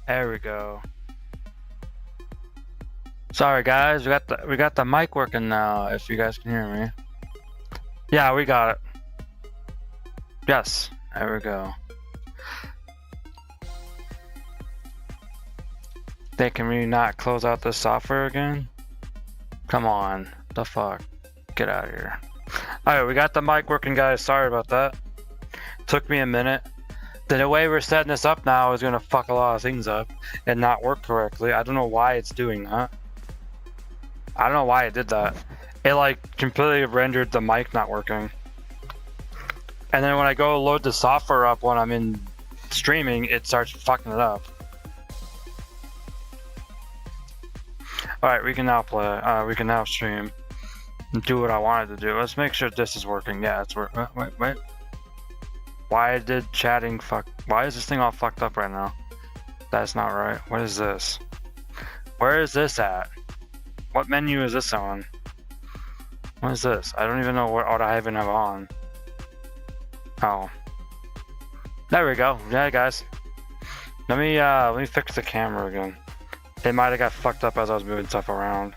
There we go. Sorry guys, we got the mic working now, if you guys can hear me. Yeah, we got it. Yes, there we go. Can we not close out this software again? Come on, the fuck? Get out of here. Alright, we got the mic working, guys. Sorry about that. Took me a minute. The way we're setting this up now is gonna fuck a lot of things up and not work correctly. I don't know why it's doing that. I don't know why it did that. It like completely rendered the mic not working. And then when I go load the software up when I'm in streaming, it starts fucking it up. Alright, we can now play. We can now stream and do what I wanted to do. Let's make sure this is working. Yeah, it's working. Wait. Why did chatting fuck? Why is this thing all fucked up right now? That's not right. What is this? Where is this at? What menu is this on? What is this? I don't even know what I even have on. Oh. There we go. Yeah, guys. Let me fix the camera again. It might have got fucked up as I was moving stuff around.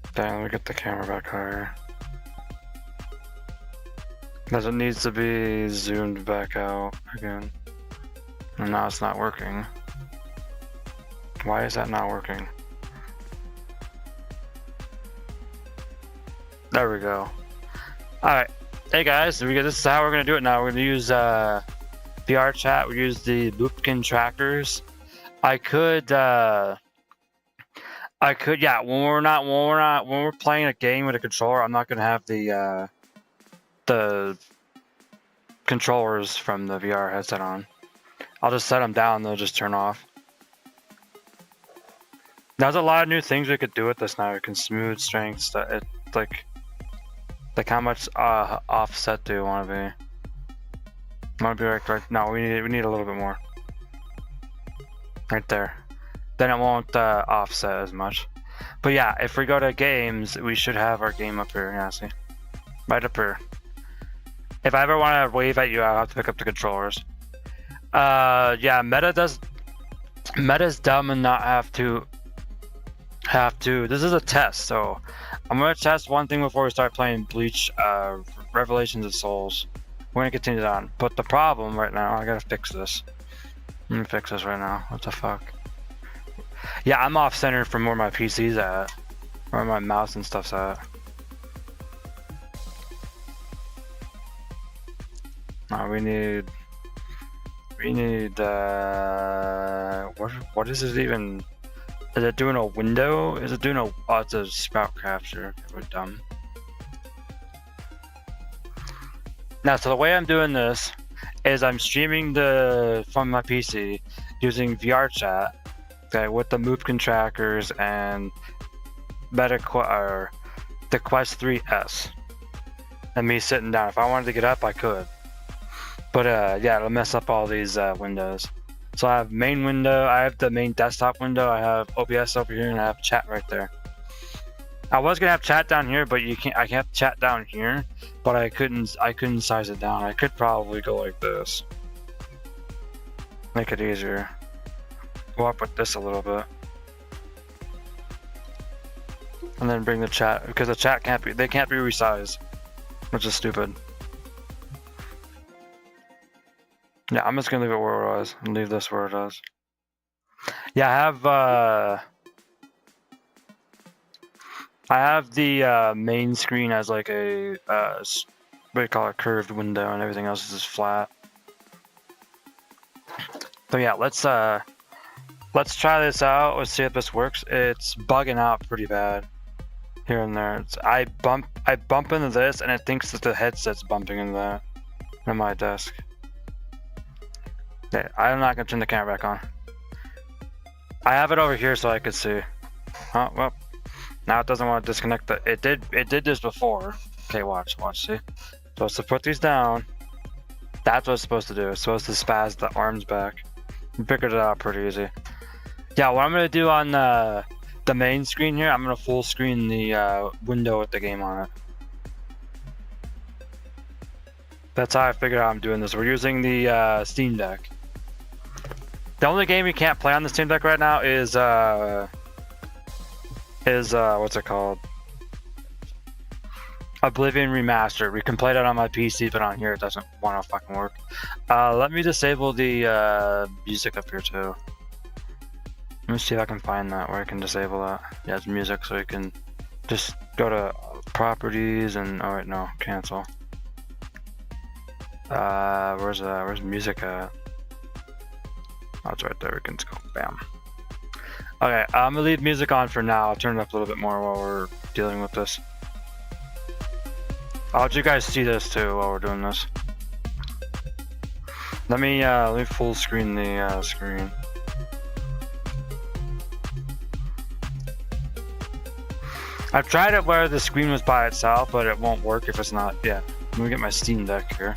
Okay, let me get the camera back higher. Because it needs to be zoomed back out again. And now it's not working. Why is that not working? There we go. Alright. Hey guys, this is how we're going to do it now. We're going to use VR chat. We use the Boopkin trackers. I could, yeah, when we're playing a game with a controller, I'm not going to have the controllers from the VR headset on. I'll just set them down, they'll just turn off. There's a lot of new things we could do with this now. We can smooth strengths. Like how much offset do you want to be? Want to be right? No, we need a little bit more. Right there. Then it won't offset as much. But yeah, if we go to games, we should have our game up here. Yeah, see, right up here. If I ever want to wave at you, I'll have to pick up the controllers. Yeah, Meta's dumb and not have to. This is a test, so I'm gonna test one thing before we start playing Bleach, Revelations of Souls. We're gonna continue on, but the problem right now, I gotta fix this. Let me fix this right now. What the fuck? Yeah, I'm off center from where my PC's at, where my mouse and stuff's at. We need what is it even? Is it doing a window? Is it doing a, oh, it's a spout capture. We're dumb. Now, so the way I'm doing this is I'm streaming from my PC using VR chat, okay, with the Boopkin trackers and the Quest 3S, and me sitting down. If I wanted to get up, I could. But yeah, it'll mess up all these windows. So I have main window, I have the main desktop window, I have OBS over here, and I have chat right there. I was gonna have chat down here, but I can't chat down here, but I couldn't size it down. I could probably go like this. Make it easier. Go up with this a little bit. And then bring the chat, because the chat can't be resized, which is stupid. Yeah, I'm just gonna leave it where it was and leave this where it is. Yeah, I have the main screen as like a what do you call it, curved window, and everything else is just flat. So yeah, let's try this out. Let's see if this works. It's bugging out pretty bad here and there. I bump into this, and it thinks that the headset's bumping into that on my desk. Okay, I'm not gonna turn the camera back on. I have it over here so I could see. Oh well, now it doesn't want to disconnect. It did this before. Okay, watch, see. Supposed to put these down. That's what it's supposed to do. It's supposed to spaz the arms back. We figured it out pretty easy. Yeah, what I'm gonna do on the main screen here, I'm gonna full screen the window with the game on it. That's how I figured out I'm doing this. We're using the Steam Deck. The only game you can't play on the Steam Deck right now is what's it called? Oblivion Remastered. We can play that on my PC, but on here it doesn't want to fucking work. Let me disable the music up here too. Let me see if I can find that where I can disable that. Yeah, it's music, so you can just go to properties and oh wait, no, cancel. Where's music at? Oh, it's right there. We can just go bam. Okay, I'm gonna leave music on for now. I'll turn it up a little bit more while we're dealing with this. I'll let you guys see this too while we're doing this. Let me full screen the screen. I've tried it where the screen was by itself, but it won't work if it's not. Yeah, let me get my Steam Deck here.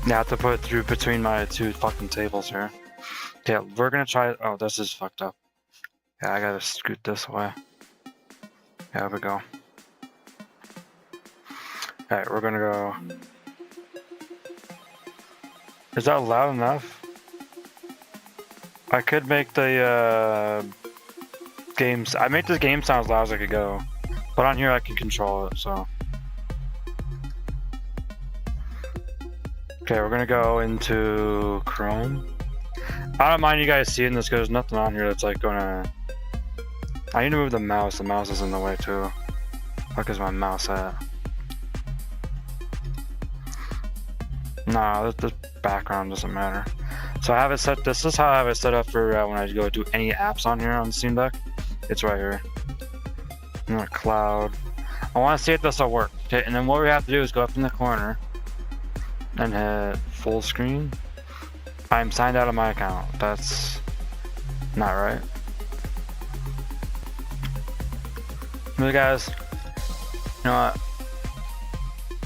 Yeah, I have to put it through between my two fucking tables here. Okay, we're gonna try. Oh, this is fucked up. Yeah, I gotta scoot this way. There we go. Alright, we're gonna go. Is that loud enough? I could make the games. I make the game sound as loud as I could go, but on here I can control it. So. Okay, we're gonna go into Chrome. I don't mind you guys seeing this because there's nothing on here that's like gonna. I need to move the mouse. The mouse is in the way too. Fuck is my mouse at? Nah, the background doesn't matter. So I have it set. This is how I have it set up for when I go do any apps on here on the Steam Deck. It's right here. Cloud. I want to see if this will work. Okay, and then what we have to do is go up in the corner and hit full screen. I'm signed out of my account. That's not right. Look, guys. You know what?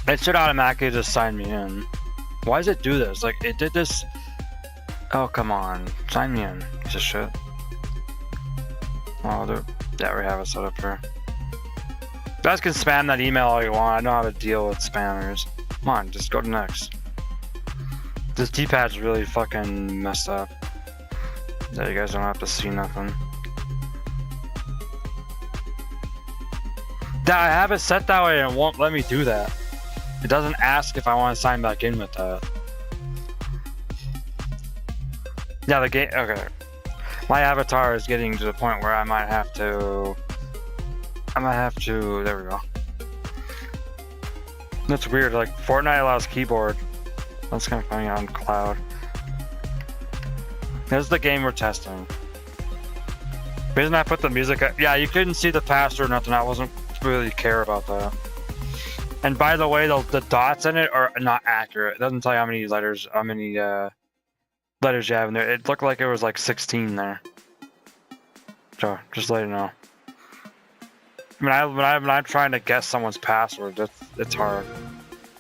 It should automatically just sign me in. Why does it do this? Like, it did this. Oh, come on. Sign me in. Piece of shit. Oh, yeah, we have it set up here. You guys can spam that email all you want. I know how to deal with spammers. Come on, just go to next. This D-pad's really fucking messed up. Yeah, you guys don't have to see nothing. I have it set that way and it won't let me do that. It doesn't ask if I want to sign back in with that. Yeah, the game. Okay. My avatar is getting to the point where I might have to. There we go. That's weird. Like, Fortnite allows keyboard. That's kind of funny on cloud. This is the game we're testing. The reason I put the music. Yeah, you couldn't see the password or nothing. I wasn't really care about that. And by the way, the dots in it are not accurate. It doesn't tell you how many letters you have in there. It looked like it was like 16 there. So just let you know. When I'm trying to guess someone's password, it's hard.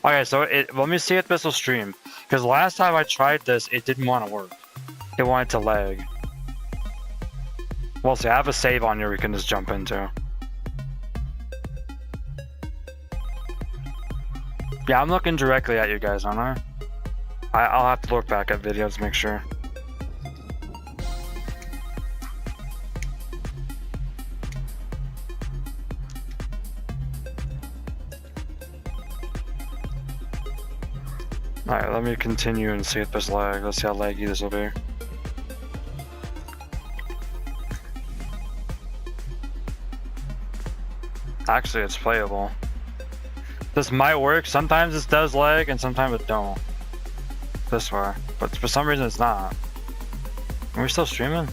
Okay, so let me see if this will stream. Because last time I tried this, it didn't want to work. It wanted to lag. Well, see, I have a save on here we can just jump into. Yeah, I'm looking directly at you guys, aren't I? I'll have to look back at videos to make sure. Alright, let me continue and see if there's lag. Let's see how laggy this will be. Actually, it's playable. This might work. Sometimes it does lag and sometimes it don't. This way. But for some reason it's not. Are we still streaming?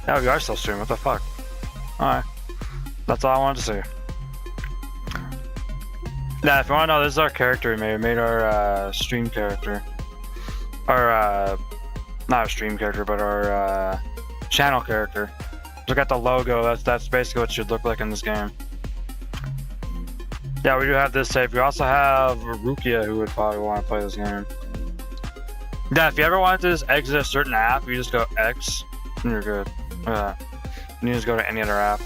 Yeah, we are still streaming. What the fuck? Alright. That's all I wanted to say. Yeah, if you want to know, this is our character we made. We made our stream character. Our, not our stream character, but our channel character. Look at the logo. That's basically what it should look like in this game. Yeah, we do have this saved. We also have Rukia, who would probably want to play this game. Yeah, if you ever wanted to just exit a certain app, you just go X, and you're good. Look at that. You just go to any other app.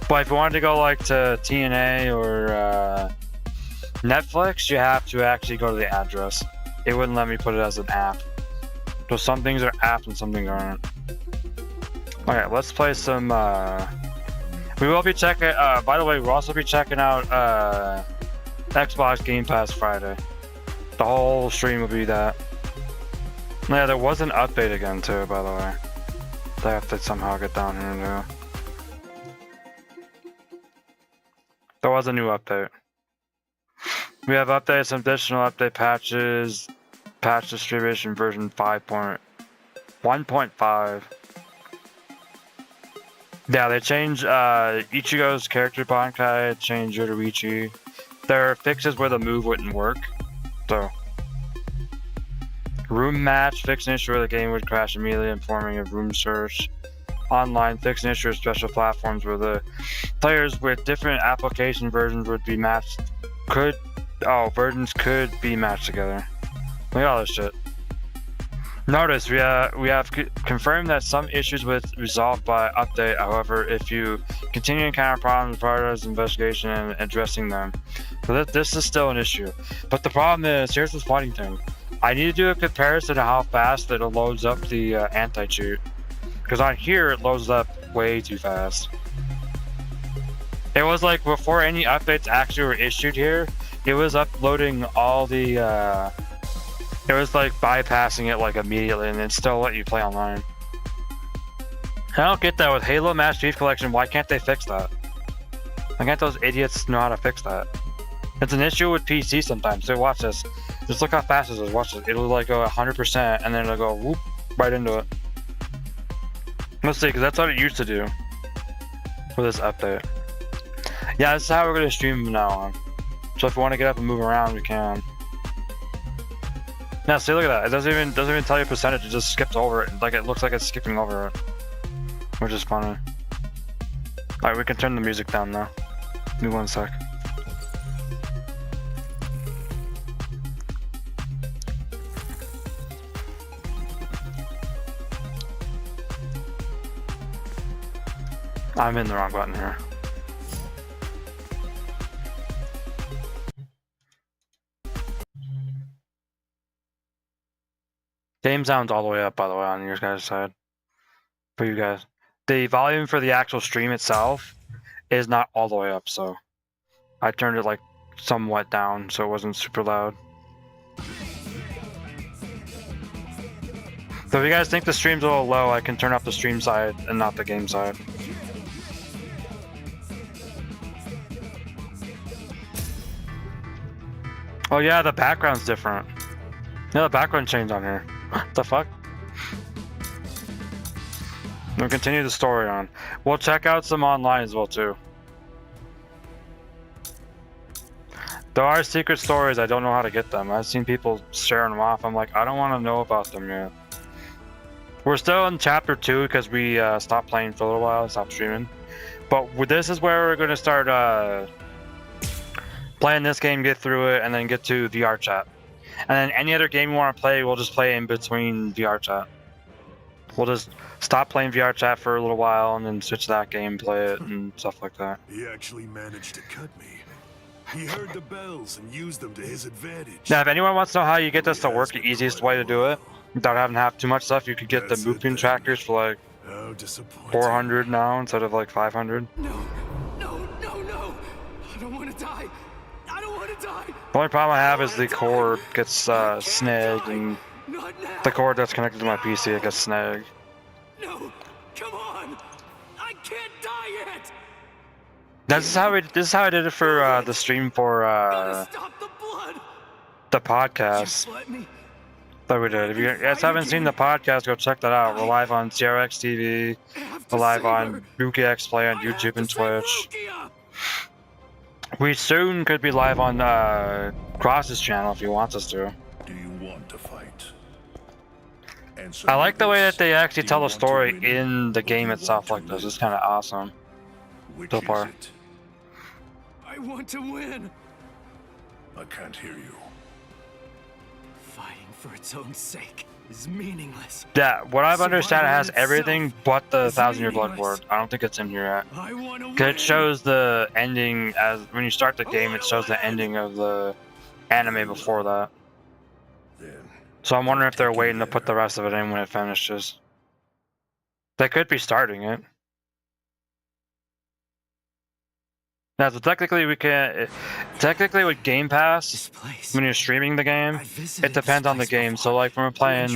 But if you wanted to go like to TNA or Netflix, you have to actually go to the address. It wouldn't let me put it as an app. So some things are apps and some things aren't. Okay, let's play some. We will be checking. By the way, we'll also be checking out Xbox Game Pass Friday. The whole stream will be that. Yeah, there was an update again too, by the way. I have to somehow get down here and do. There was a new update. We have updates, some additional update patches, patch distribution version 5.1.5. Yeah, they changed Ichigo's character Bankai, changed Yoruichi. There are fixes where the move wouldn't work. So, room match, fix an issue where the game would crash immediately, informing of room search. Online, fix an issue of special platforms where the players with different application versions would be matched. Versions could be matched together. Look at all this shit. Notice we have confirmed that some issues with resolved by update. However, if you continue to encounter problems, prioritize investigation and addressing them. So this is still an issue. But the problem is, here's the funny thing. I need to do a comparison of how fast it loads up the anti-cheat. Because on here, it loads up way too fast. It was like before any updates actually were issued here, it was uploading all the it was like bypassing it like immediately and then still let you play online. I don't get that with Halo Master Chief Collection. Why can't they fix that? Why can't those idiots know how to fix that? It's an issue with PC sometimes. So watch this. Just look how fast it is. Watch this. It'll like go 100% and then it'll go whoop right into it. Let's see, because that's what it used to do with this update. Yeah, this is how we're going to stream from now on. So if you want to get up and move around, we can. Now, see, look at that. It doesn't even tell you percentage. It just skips over it. Like, it looks like it's skipping over it. Which is funny. Alright, we can turn the music down now. Give me 1 sec. I'm in the wrong button here. Game sound's all the way up, by the way, on your guys' side. For you guys. The volume for the actual stream itself is not all the way up, so I turned it like somewhat down so it wasn't super loud. So if you guys think the stream's a little low, I can turn up the stream side and not the game side. Oh yeah, the background's different. Yeah, the background changed on here. What the fuck? We'll continue the story on. We'll check out some online as well too. There are secret stories, I don't know how to get them. I've seen people sharing them off. I'm like, I don't want to know about them yet. We're still in chapter 2 because we stopped playing for a little while, stopped streaming. But this is where we're going to start playing this game, get through it, and then get to VR chat. And then any other game you want to play, we'll just play in between VR chat. We'll just stop playing VR chat for a little while and then switch to that game, play it, and stuff like that. He actually managed to cut me. He heard the bells and used them to his advantage. Now, if anyone wants to know how you get this to work, the easiest way to do it, without having to have too much stuff, you could get the movement trackers for like 400 now instead of like 500. No! I don't want to die! I don't want to die. The only problem I have is the cord gets snagged, and Not now. the cord that's connected to my PC it gets snagged. No, come on. I can't die yet. This is how I did it for the stream for Gotta stop the blood. the podcast Just let me. that we did. If you guys haven't seen the podcast, go check that out. We're live on CRX TV. We're live on Rukiaxplay on YouTube and Twitch. Rukia. We soon could be live on Cross's channel if he wants us to. Do you want to fight? I like the way that they actually tell the story in the game itself like this. It's kind of awesome. So far. I want to win. I can't hear you. Fighting for its own sake is meaningless. Yeah, what I've understood, it has everything but the 1,000-year blood ward. I don't think it's in here yet. I want to win. 'Cause it shows the ending as when you start the game. It shows the ending of the anime before that. So I'm wondering if they're waiting to put the rest of it in when it finishes. They could be starting it. Now, so technically we can. Technically, with Game Pass, when you're streaming the game, it depends on the game. So, like when we're playing,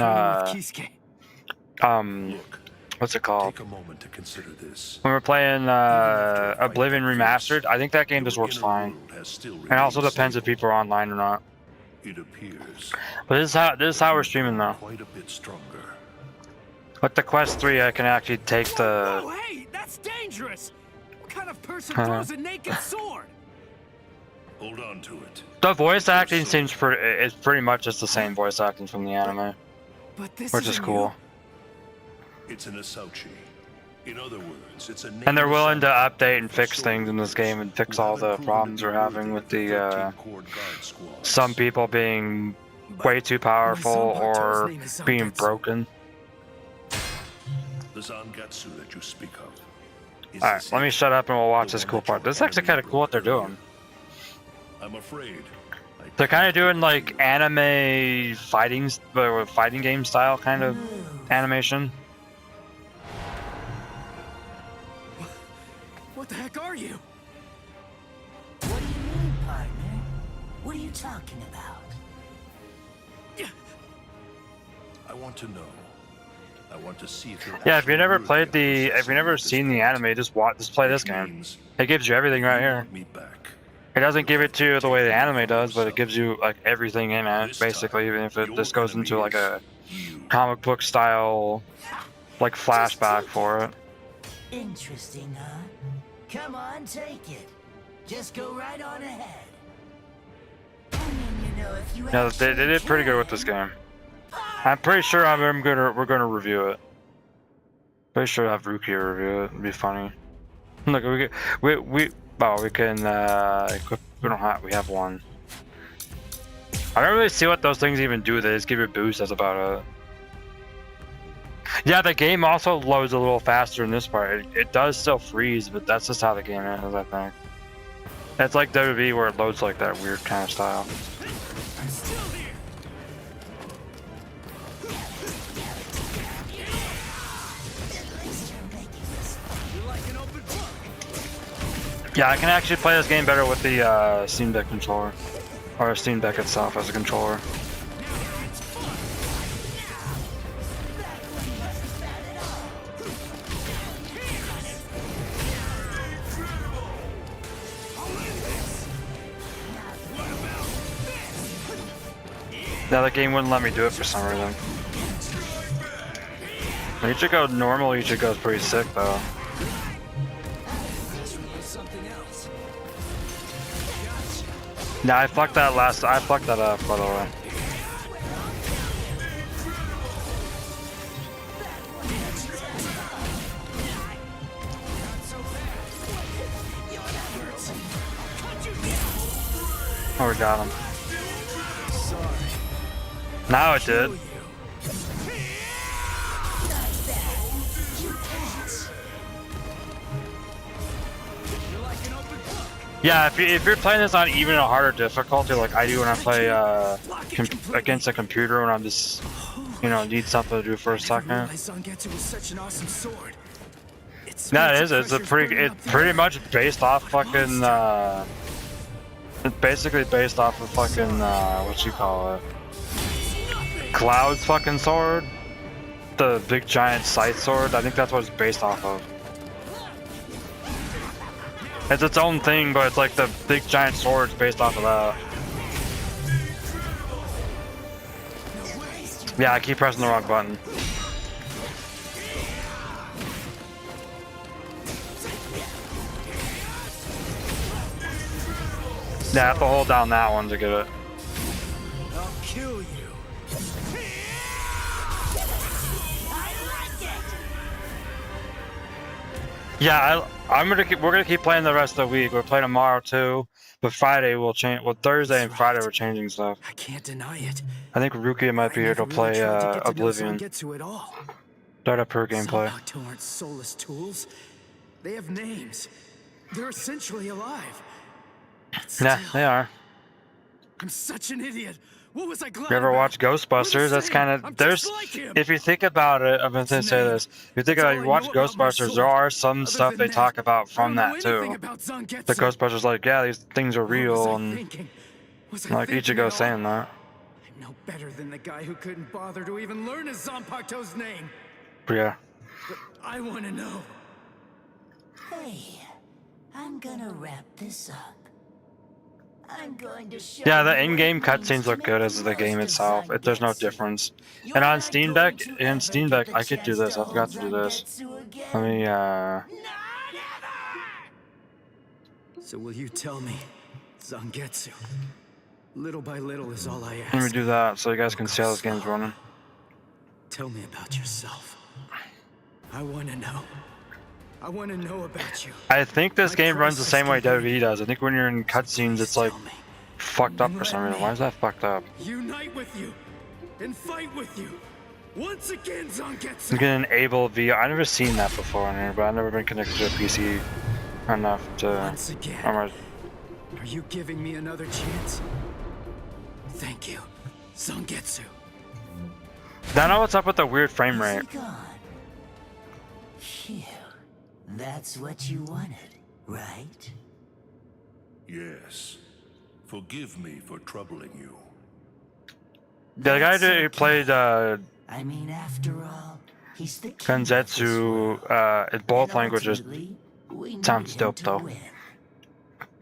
what's it called? Take a moment to consider this. When we're playing Oblivion Remastered, I think that game just works fine. And it also depends if people are online or not. It appears. But this is how we're streaming though. Quite a bit stronger. With the Quest 3, I can actually take the. Oh, hey, that's dangerous. What kind of person throws a naked sword? Hold on to it. The voice acting seems pretty much just the same voice acting from the anime, But this which is cool. It's an Asauchi. In other words, it's a. And they're willing to update and fix things in this game and fix all the problems we're having with the some people being way too powerful or being broken. The Zangatsu that you speak of. Alright, let me shut up and we'll watch this cool part. This is actually kind of cool what they're doing. I'm afraid. They're kind of doing like anime fighting game style kind of animation. What the heck are you? What do you mean, partner? What are you talking about? I want to know. I want to see if you're. Yeah, if you never played if you never seen the anime, just play this game. It gives you everything right here. It doesn't give it to you the way the anime does, but it gives you like everything in it, basically. Even if it just goes into like a comic book style, like flashback for it. Interesting, huh? Come on, take it. Just go right on ahead. I mean, you know, if you Yeah, they did pretty good with this game. I'm pretty sure we're gonna review it. Pretty sure I'll have Rukia review it. It'd be funny. Look, we can equip. We have one. I don't really see what those things even do. They just give you a boost. That's about it. Yeah, the game also loads a little faster in this part. It does still freeze, but that's just how the game is, I think. It's like WWE where it loads like that weird kind of style. Yeah, I can actually play this game better with the Steam Deck controller. Or Steam Deck itself as a controller. Now the game wouldn't let me do it for some reason. Ichigo normal Ichigo's pretty sick though. Nah, I fucked that up by the way. Oh, we got him. Now it did. Yeah, if you're playing this on even a harder difficulty, like I do when I play against a computer when I'm just, need something to do for a second. No, it is. It's pretty much based off fucking It's basically based off of fucking, what you call it? Cloud's fucking sword? The big giant scythe sword? I think that's what it's based off of. It's its own thing, but it's like the big giant sword's based off of that. Yeah, I keep pressing the wrong button. Yeah, I have to hold down that one to get it. I'll kill you. Yeah, we're gonna keep playing the rest of the week. We're playing tomorrow too, but Friday we'll change. Well, Thursday and Friday we're changing stuff. I can't deny it. I think Rukia might be here to play Oblivion. Start up her gameplay. Some aren't soulless tools. They have names. They're essentially alive. Yeah, they are. I'm such an idiot. What was I glad You ever about? watch Ghostbusters? That's kind of there's. If you think about it, I'm gonna say this. If you think about it, you watch Ghostbusters, there are some stuff they talk about from that too. The Ghostbusters, like, yeah, these things are real, and like Ichigo saying that. I'm no better than the guy who couldn't bother to even learn his Zanpakuto's name. But yeah. But I want to know. Hey, I'm gonna wrap this up. I'm going to show Yeah, the in-game cutscenes look good as the game itself. There's no difference. And on Steam Deck, I could do this. I forgot to do this. Let me, So will you tell me, Zangetsu? Little by little is all I ask. Let me do that so you guys can see how this game's running. Tell me about yourself. I want to know. I want to know about you. I think this game runs the same way WWE does. I think when you're in cutscenes, it's like fucked up for some reason. Why is that fucked up? Unite with you and fight with you. Once again, Zangetsu. You can enable VR. I've never seen that before on here, but I've never been connected to a PC enough to. Once again. Are you giving me another chance? Thank you, Zangetsu. I know what's up with the weird frame rate. Phew. That's what you wanted, right? Yes. Forgive me for troubling you. The guy who played I mean, after all, he's the Kanzetsu in both languages sounds dope though.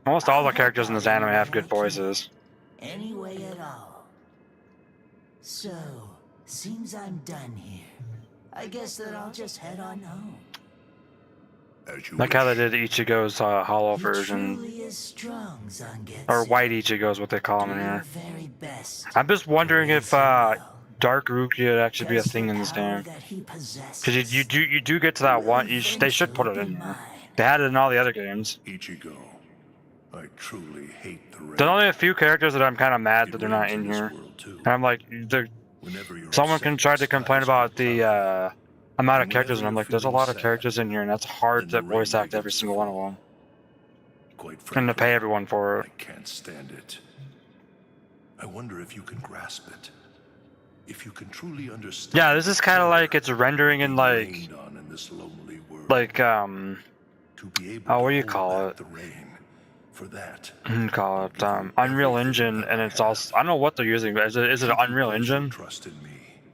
Almost all the characters in this anime have good voices. Anyway at all. So, seems I'm done here. I guess that I'll just head on home. Like how they did Ichigo's hollow version. Or white Ichigo is what they call him in here. I'm just wondering if Dark Rukia would actually be a thing in this game. Because you do get to that one. They should put it in here. They had it in all the other games. Ichigo, I truly hate the rain. There's only a few characters that I'm kind of mad that they're not in here. And I'm like, someone can try to complain about the amount of characters, and I'm like, there's a lot of characters in here, and that's hard to voice act every single one of them. And to pay everyone for it. I can't stand it. I wonder if you can grasp it. If you can truly understand. Yeah, this is kind of like it's rendering in like, oh, what do you call it? Call it Unreal Engine, and it's also, I don't know what they're using, but is it Unreal Engine?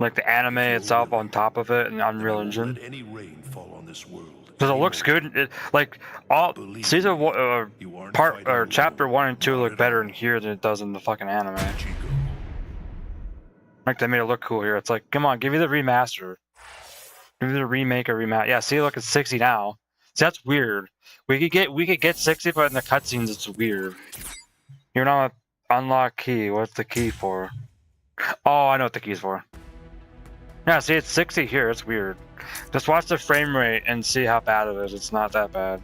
Like the anime itself on top of it, and Unreal Engine. Because it looks good. Like all season chapter 1 and 2 look better in here than it does in the fucking anime. Like they made it look cool here. It's like, come on, give me the remaster. Give me the remake or remaster. Yeah, see, look, it's 60 now. See, that's weird. We could get 60, but in the cutscenes it's weird. You're not unlock key. What's the key for? Oh, I know what the key's for. Yeah, see, it's 60 here. It's weird. Just watch the frame rate and see how bad it is. It's not that bad.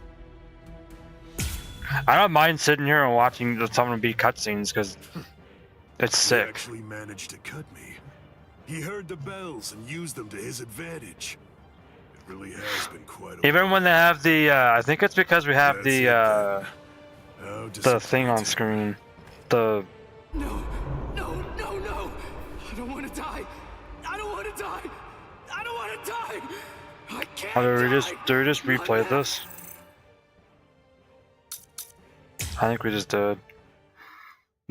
I don't mind sitting here and watching someone beat cutscenes because it's sick. He actually managed to cut me. He heard the bells and used them to his advantage. It really has been quite a Even when they have the, I think it's because we have the thing on screen. The. No! I don't want to die! I don't want to die! I don't want to die! I can't Oh, did we just replay this? I think we just did.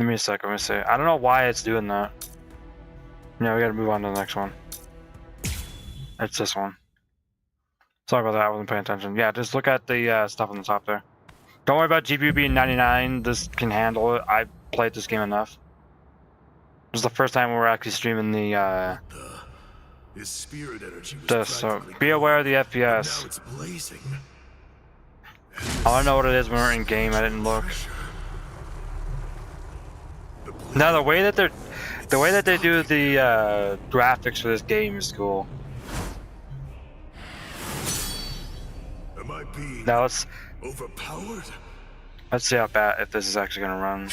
Give me a sec, let me see. I don't know why it's doing that. Yeah, we gotta move on to the next one. It's this one. Sorry about that, I wasn't paying attention. Yeah, just look at the stuff on the top there. Don't worry about GPU being 99, this can handle it. I played this game enough. This is the first time we're actually streaming the His spirit energy was this, so practically be aware of the gone, but now FPS. it's blazing. I don't know what it is when we're in game, I didn't look. Now the way that they do the graphics for this game is cool. Am I being Now let's overpowered? see how bad if this is actually gonna run.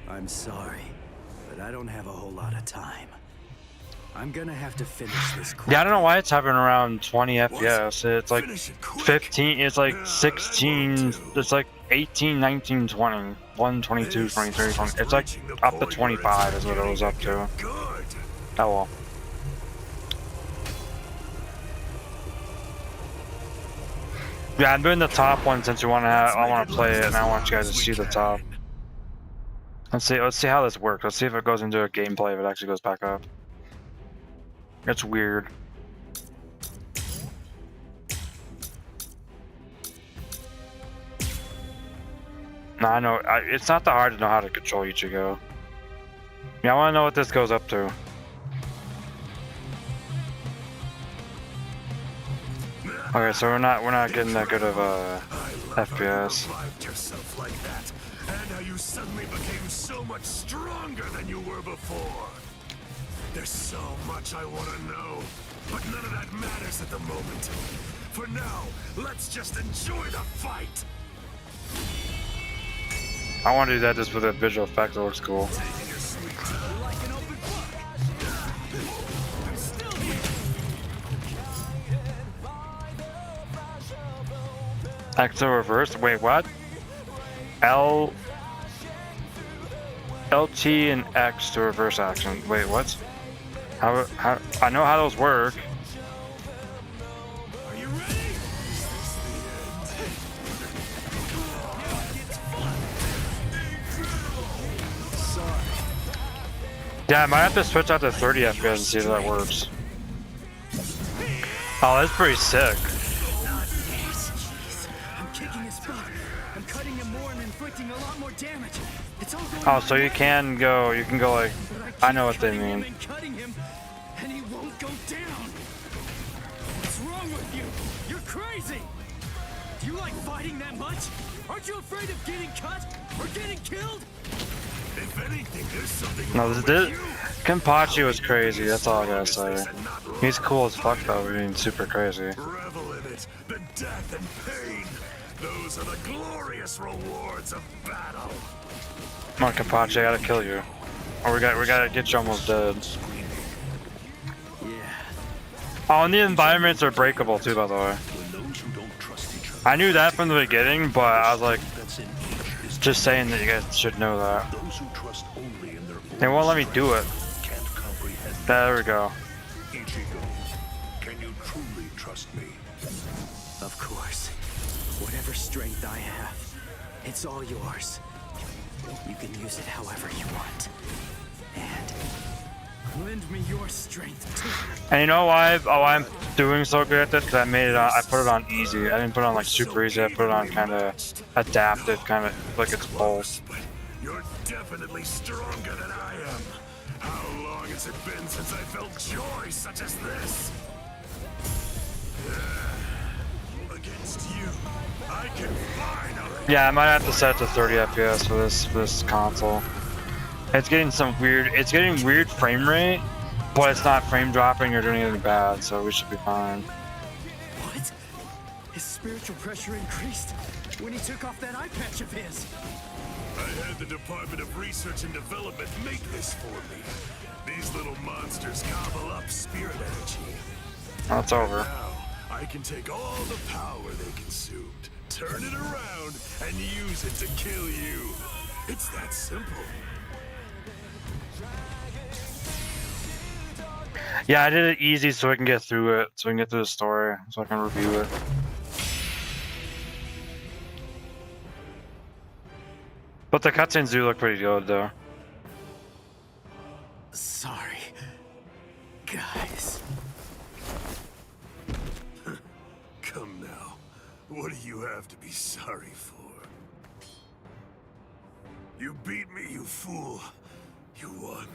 I'm sorry, but I don't have a whole lot of time. I'm gonna have to finish this quick. Yeah, I don't know why it's hovering around 20 FPS. It's like Finish it quick. 15, it's like Yeah, 16, it's like 18, 19, 20, 1, 22, 23, 20. It's like up to 25 is what it was up to. Good. Oh well. Yeah, I'm doing the top one since you want to have, I want to play it and I want you guys to see the top. Let's see how this works. Let's see if it goes into a gameplay, if it actually goes back up. It's weird. No, I know, it's not that hard to know how to control Ichigo. Yeah, I want to know what this goes up to. Okay, so we're not getting that good of FPS. Revived yourself like that, and how you suddenly became so much stronger than you were before. There's so much I want to know, but none of that matters at the moment. For now, let's just enjoy the fight. I want to do that just for the visual effect. It looks cool. Taking your sweet time. Like an open book. I'm still here. X to reverse. Wait, what? LT and X to reverse action. Wait, what? How? I know how those work. Are you ready? Yeah, I might have to switch out to 30 FPS and see if that works. Oh, that's pretty sick. I'm kicking his butt. I'm cutting him more and inflicting a lot more damage. It's all going Oh, so you can go like, I know what they mean. and cutting him, and he won't go down. What's wrong with you? You're crazy. Do you like fighting that much? Aren't you afraid of getting cut or getting killed? If anything, there's something No, wrong this with you. Kenpachi was crazy. That's all I gotta say. And not He's cool as fuck though. I mean, super crazy. revel in it. The death and pain. Those are the glorious rewards of battle. Come on, Kenpachi, I gotta kill you. Or we gotta get you almost dead. Yeah. Oh, and the environments are breakable too, by the way. When those who don't trust each other, I knew that from the beginning, but I was like, that's in each is just saying that you guys should know that. those who trust only in their own They won't let me do it. can't comprehend. There we go. Ichigo, can you truly trust me? Of course. Whatever strength I have, it's all yours. You can use it however you want. And lend me your strength too. And you know why? Oh, I'm doing so good at this because I made it on. I put it on easy. I didn't put it on like super easy. I put it on kind of adapted, kind of like it's both. But you're definitely stronger than I am. How long has it been since I felt joy such as this? Against you, I can finally. Yeah, I might have to set it to 30 FPS for this console. It's getting weird frame rate, but it's not frame dropping or doing anything bad, so we should be fine. What? His spiritual pressure increased when he took off that eye patch of his. I had the Department of Research and Development make this for me. These little monsters gobble up spirit energy. That's over. Now, I can take all the power they consumed, turn it around, and use it to kill you. It's that simple. Yeah, I did it easy so I can get through it, so I can get through the story, so I can review it. But the cutscenes do look pretty good, though. Sorry, guys. Come now. What do you have to be sorry for? You beat me, you fool. You won.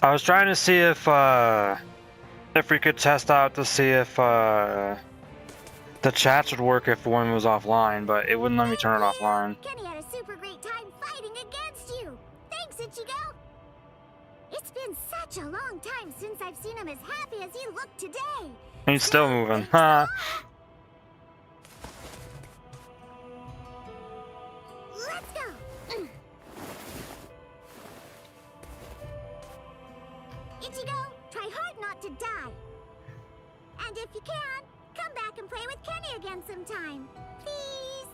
I was trying to see if we could test out to see if the chats would work if one was offline, but it wouldn't let me turn it offline. Kenny had a super great time fighting against you. Thanks, Ichigo. It's been such a long time since I've seen him as happy as he looked today. And he's still moving. Let's go. Ichigo, try hard not to die. And if you can, come back and play with Kenny again sometime. Please.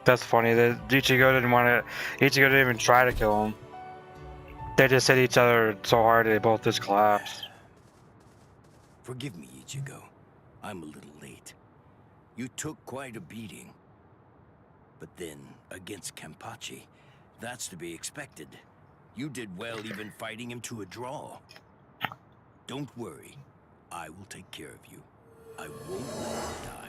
That's funny. That Ichigo didn't want to. Ichigo didn't even try to kill him. They just hit each other so hard they both just collapsed. Forgive me, Ichigo. I'm a little late. You took quite a beating. But then, against Kenpachi, that's to be expected. You did well even fighting him to a draw. Don't worry. I will take care of you. I won't let you die.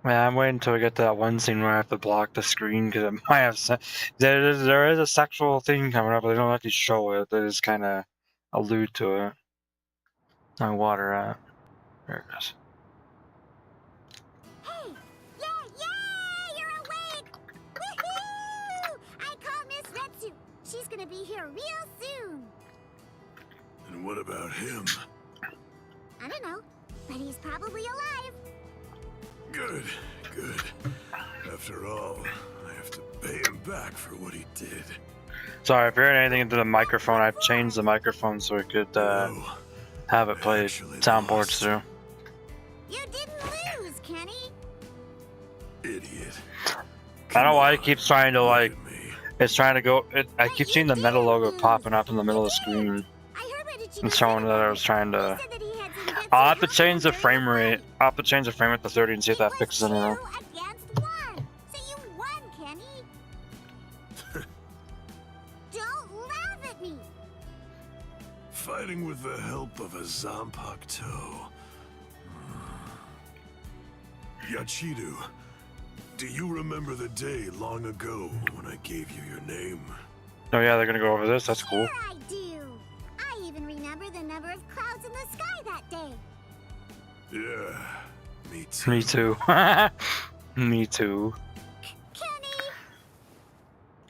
Man, I'm waiting until we get to that one scene where I have to block the screen because it might have. There is a sexual thing coming up, but they don't actually show it. They just kind of allude to it. My water at. There it is. Hey! Yeah! You're awake! Woohoo! I call Miss Retsu. She's gonna be here real soon. And what about him? I don't know, but he's probably alive. Good, good. After all, I have to pay him back for what he did. Sorry, if you're hearing anything into the microphone, I've changed the microphone so we could have it play soundboards through. You didn't lose, Kenny. Idiot. I don't know why it keeps trying to like. It's trying to go. I keep seeing the metal logo popping up in the middle of the screen and showing that I was trying to. I'll have to change the frame rate. I'll have to change the frame rate to 30 and see if that fixes anything. Against one. So you won, Kenny. Don't laugh at me. Fighting with the help of a Zanpakuto. Yachiru, do you remember the day long ago when I gave you your name? Oh yeah, they're gonna go over this. That's cool. Sure I do. I even remember the number of clouds in the sky that day. Yeah, me too. Me too. Me too. Kenny!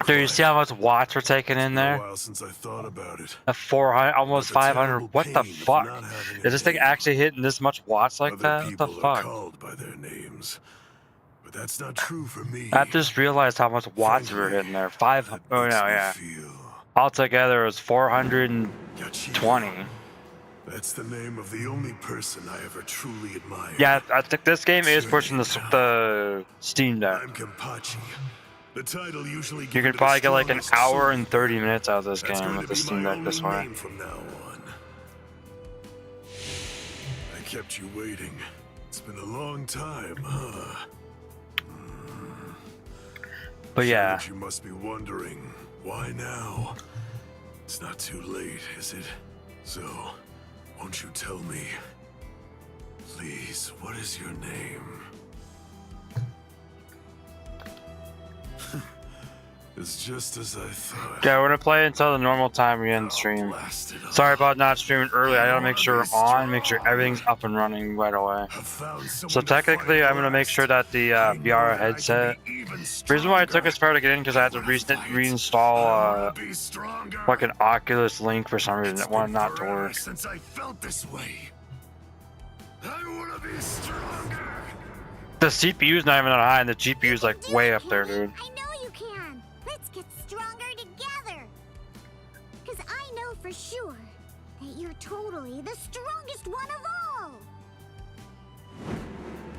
Dude, you see how much watts we're taking in A there? while since I thought about it. At 400, almost But the 500. terrible What the pain of fuck? not having a Is this thing name. actually hitting this much watts like Other that? What the people are fuck? called by their names, but that's not true for me. I just realized how much watts we were hitting there. 500. That Oh no, makes me yeah. feel. Altogether, it was 420. Yachiru. That's the name of the only person I ever truly admired. Yeah, I think this game is pushing the Steam Deck. I'm Kenpachi. The title usually You given could to probably the get like an strongest hour soul. and 30 minutes out of this That's game going with to the be Steam my Deck this only way. name from now on. I kept you waiting. It's been a long time, huh? But yeah, But you must be wondering, why now? It's not too late, is it? So, won't you tell me? Please, what is your name? It's just as I thought. yeah, we're gonna play until the normal time we end the stream. Blast it all. Sorry about not streaming early. I gotta make sure we're on, make sure everything's up and running right away. I've found So someone to technically, fight I'm gonna make last. sure that the I know VR that I can headset. be even The reason why it took stronger. us forever to get in because I had to When I fight, I reinstall wanna be stronger. fucking Oculus Link for some reason. It's It wanted been not to forever work. Since I felt this way. I wanna be stronger. The CPU's not even that high, and the GPU's like way up there, dude. I know you can. Let's get stronger together. Because I know for sure that you're totally the strongest one of all.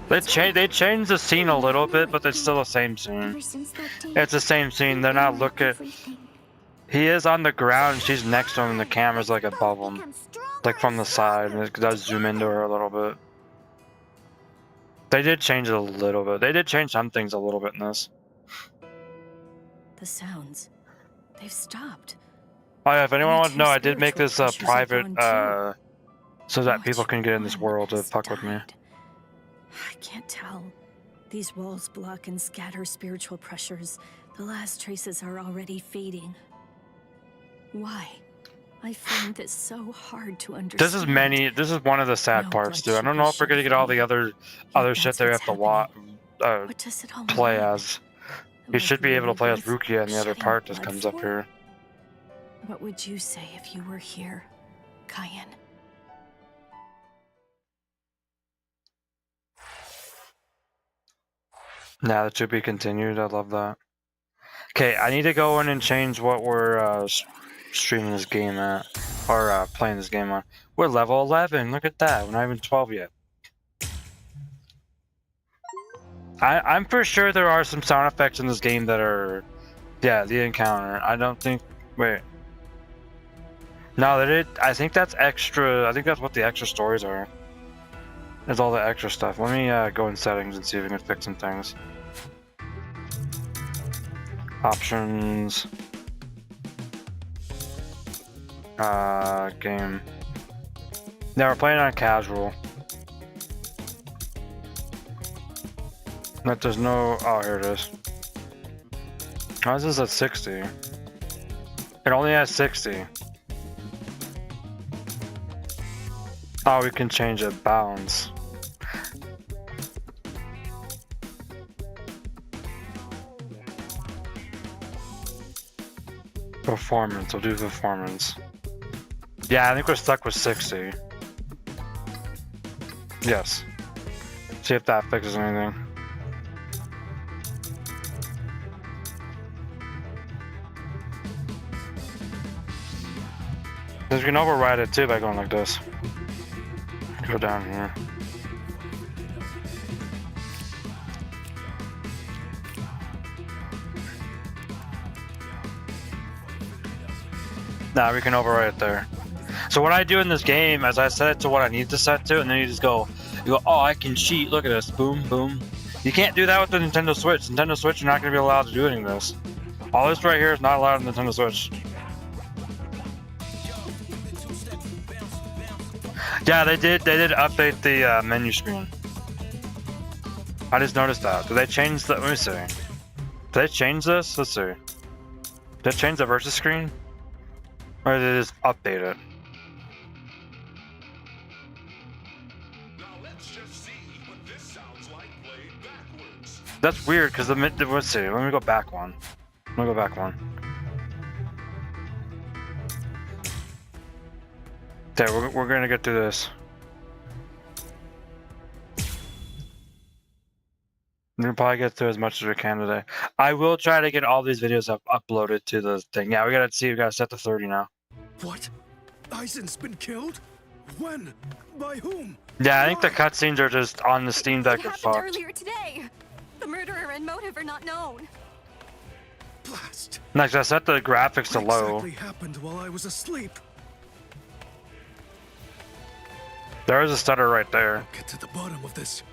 They changed the scene a little bit, but it's still the same scene. Ever since that day, It's the same scene. They're not looking. everything. He is on the ground. She's next to him, and the camera's like above him, Become stronger like from and the side, and it does zoom into her a little bit. They did change it a little bit. They did change some things a little bit in this. The sounds. They've stopped. Oh yeah, if anyone Maybe wants to know, I did spiritual make this pressures have private, gone too. so that Much people can get in this one world to has fuck with me. died. I can't tell. These walls block and scatter spiritual pressures. The last traces are already fading. Why? I find this so hard to understand. This is one of the sad No parts blood too. I don't sugar know if we're gonna get all the other Yet shit that's they have what's to watch, happening. What does it all play mean? as. Am You I should be able to really play as worth Rukia in the other shedding part that blood comes up for? here. What would you say if you were here, Cayenne? Now that to be continued. I love that. Okay, I need to go in and change what we're streaming this game at, or playing this game on. We're level 11. Look at that. We're not even 12 yet. I'm for sure there are some sound effects in this game that are, yeah, the encounter. I don't think. Wait. No, they did. I think that's extra. I think that's what the extra stories are. There's all the extra stuff. Let me go in settings and see if we can fix some things. Options. Game. Now we're playing on casual. But there's no. Oh, here it is. Why is this at 60? It only has 60. Oh, we can change it. Balance. Performance. We'll do performance. Yeah, I think we're stuck with 60. Yes. See if that fixes anything. Because we can override it too by going like this. Go down here. Now we can override it there. So what I do in this game is I set it to what I need to set to, and then you go, oh, I can cheat. Look at this, boom, boom. You can't do that with the Nintendo Switch. Nintendo Switch, you're not going to be allowed to do any of this. All this right here is not allowed on the Nintendo Switch. Yeah, they did update the menu screen. I just noticed that. Did they change the? Let me see. Did they change this? Let's see. Did they change the versus screen? Or did they just update it? Now let's just see what this sounds like played backwards. That's weird because let's see. Let me go back one. Let me go back one. Okay, we're gonna get through this. We're gonna probably get through as much as we can today. I will try to get all these videos uploaded to the thing. Yeah, we gotta set to 30 now. What? Aizen's been killed? When? By whom? Yeah, I think the cutscenes are just on the Steam Deck It are happened fucked. earlier today. The murderer and motive are not known. Blast. Next, I set the graphics to What low. exactly happened while I was asleep? There is a stutter right there. Get to the bottom of this.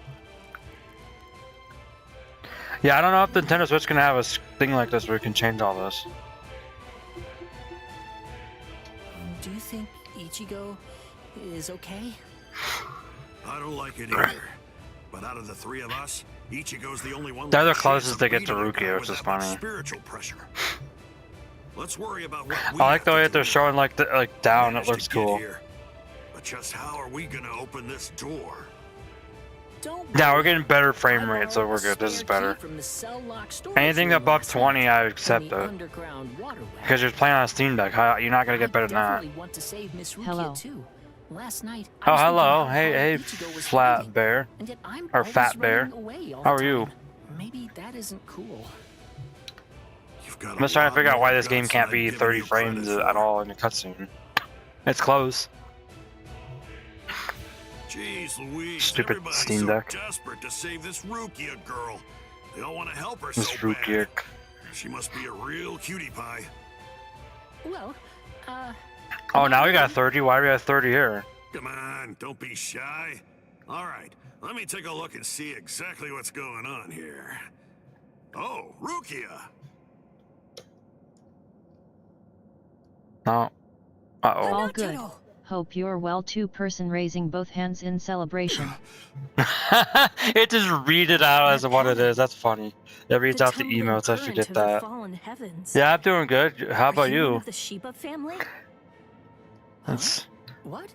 Yeah, I don't know if the Nintendo Switch can have a thing like this where we can change all this. Do you think Ichigo is okay? I don't like it either. But out of the three of us, Ichigo's the only one. They're the with a chance closest of they get to beating Rukia, her which is without much funny. Spiritual pressure. Let's worry about what we I like have the to way do. that they're showing like down. It Managed to looks get cool. here. But just how are we gonna open this door? Don't Yeah, we're worry. getting better frame I rate, so we're borrowed good. a This is spare better. key from the cell lock storage Anything room above last 20, night I from accept the it. underground waterway. Because you're playing on a Steam Deck. You're not gonna get better than that. I definitely want to save Miss Rukia Hello. too. Last night. I Oh, was thinking hello. about Hey, how hey, Ichigo was flat hiding, bear. and yet I'm Or always fat bear. running away all How the are you? time. Maybe that isn't cool. You've got I'm just trying to figure out why this game can't be 30 frames at all in the cutscene. It's close. Jeez Louise, Stupid everybody's Steam so Deck. desperate to save this Rukia girl. They all want to help her This so Rukiak. bad. She must be a real cutie pie. Well, Oh, now we got 30. Why do we have 30 here? Come on, don't be shy. All right, let me take a look and see exactly what's going on here. Oh, Rukia. No. Uh-oh. All good. Hope you're well. Two-person raising both hands in celebration. It just read it out as what it is. That's funny. It reads The out the tumbling emotes. I should current get of the that. fallen heavens. Yeah, I'm doing good. How about Are you? One you? of the Sheba family? It's what?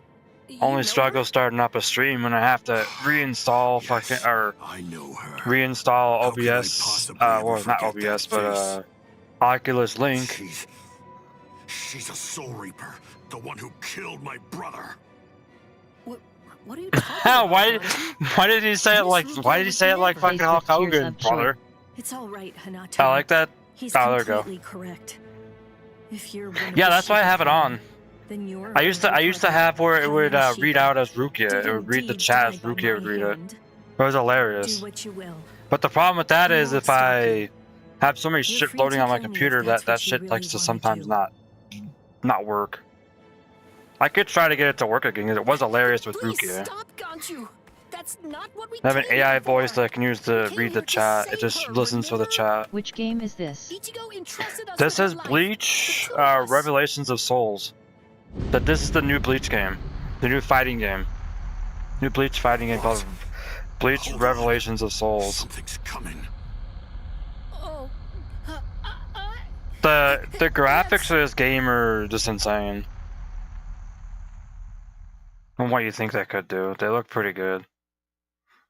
You only know struggle her? starting up a stream when I have to reinstall fucking or I know her. reinstall How could I OBS. possibly ever Well, not forget that OBS, but face? Oculus Link. She's a Soul Reaper, the one who killed my brother. What are you talking How? about? Why? Buddy? Why did he say it like? Why did he say it like fucking Hulk Facebook tears Hogan, up brother? It's all right, Hanato. I like that. He's Oh, there we go. completely correct. If you're one of Yeah, the that's why I Sheba have it family, on. then you're I used to one have where it would How many read Sheba out as Rukia. did It would read the indeed chat as die by Rukia would my read it. hand. It was hilarious. Do what you will. But the problem with that I is won't if stop I you. have so many You're shit free loading to on my kill me if computer that's that what you shit really likes to wanna sometimes do. not work. I could try to get it to work again. 'Cause it was hilarious with Please Rukia. stop, Ganchu. That's not what we I have an came AI here voice for. that I can use to We came read the here to chat. It save just her, listens for the remember? chat. Which game is this? Ichigo entrusted us This with is her life. Bleach, The two of us. Revelations of Souls. This is the new Bleach game, the new fighting game, new Bleach fighting game called Bleach Hold on. Revelations of Souls. Something's coming. Oh. The graphics of this game are just insane. And what you think they could do, they look pretty good,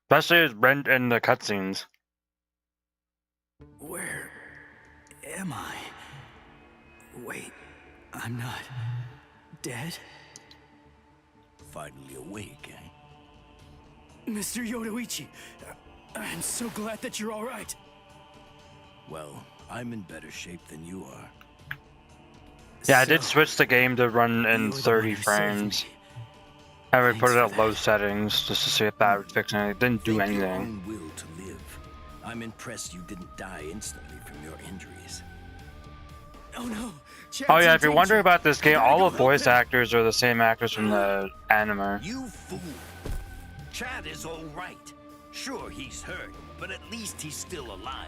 especially in the cutscenes. Where am I? Wait, I'm not dead? Finally awake, eh? Mr. Yodoichi, I'm so glad that you're all right. Well, I'm in better shape than you are. Yeah, I did So, switch the game to run in you're the 30 one who saved frames. me. I would put it Thanks at for low that. settings just to see if that would fix anything. It didn't do Think your anything. own will to live. I'm impressed you didn't die instantly from your injuries. Oh no! Oh yeah, if you're wondering about this game, all the voice actors are the same actors from the anime. You fool! Chad is all right. Sure, he's hurt, but at least he's still alive.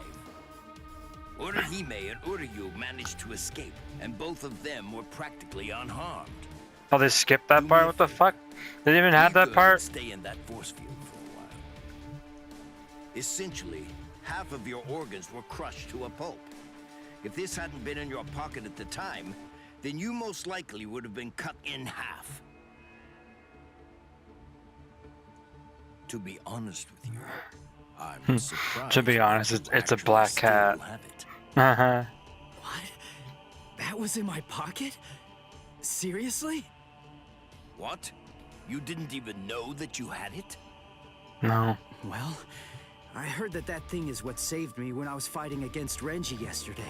Urahime and Uryu managed to escape, and both of them were practically unharmed. Oh, they skipped that part? What the fuck? They didn't even have Be that good part? and stay in that force field for a while. Essentially, half of your organs were crushed to a pulp. If this hadn't been in your pocket at the time, then you most likely would have been cut in half. To be honest with you, I'm surprised. To be honest, you it's a actually black still cat. have it. Uh-huh. What? That was in my pocket? Seriously? What? You didn't even know that you had it? No. Well, I heard that thing is what saved me when I was fighting against Renji yesterday.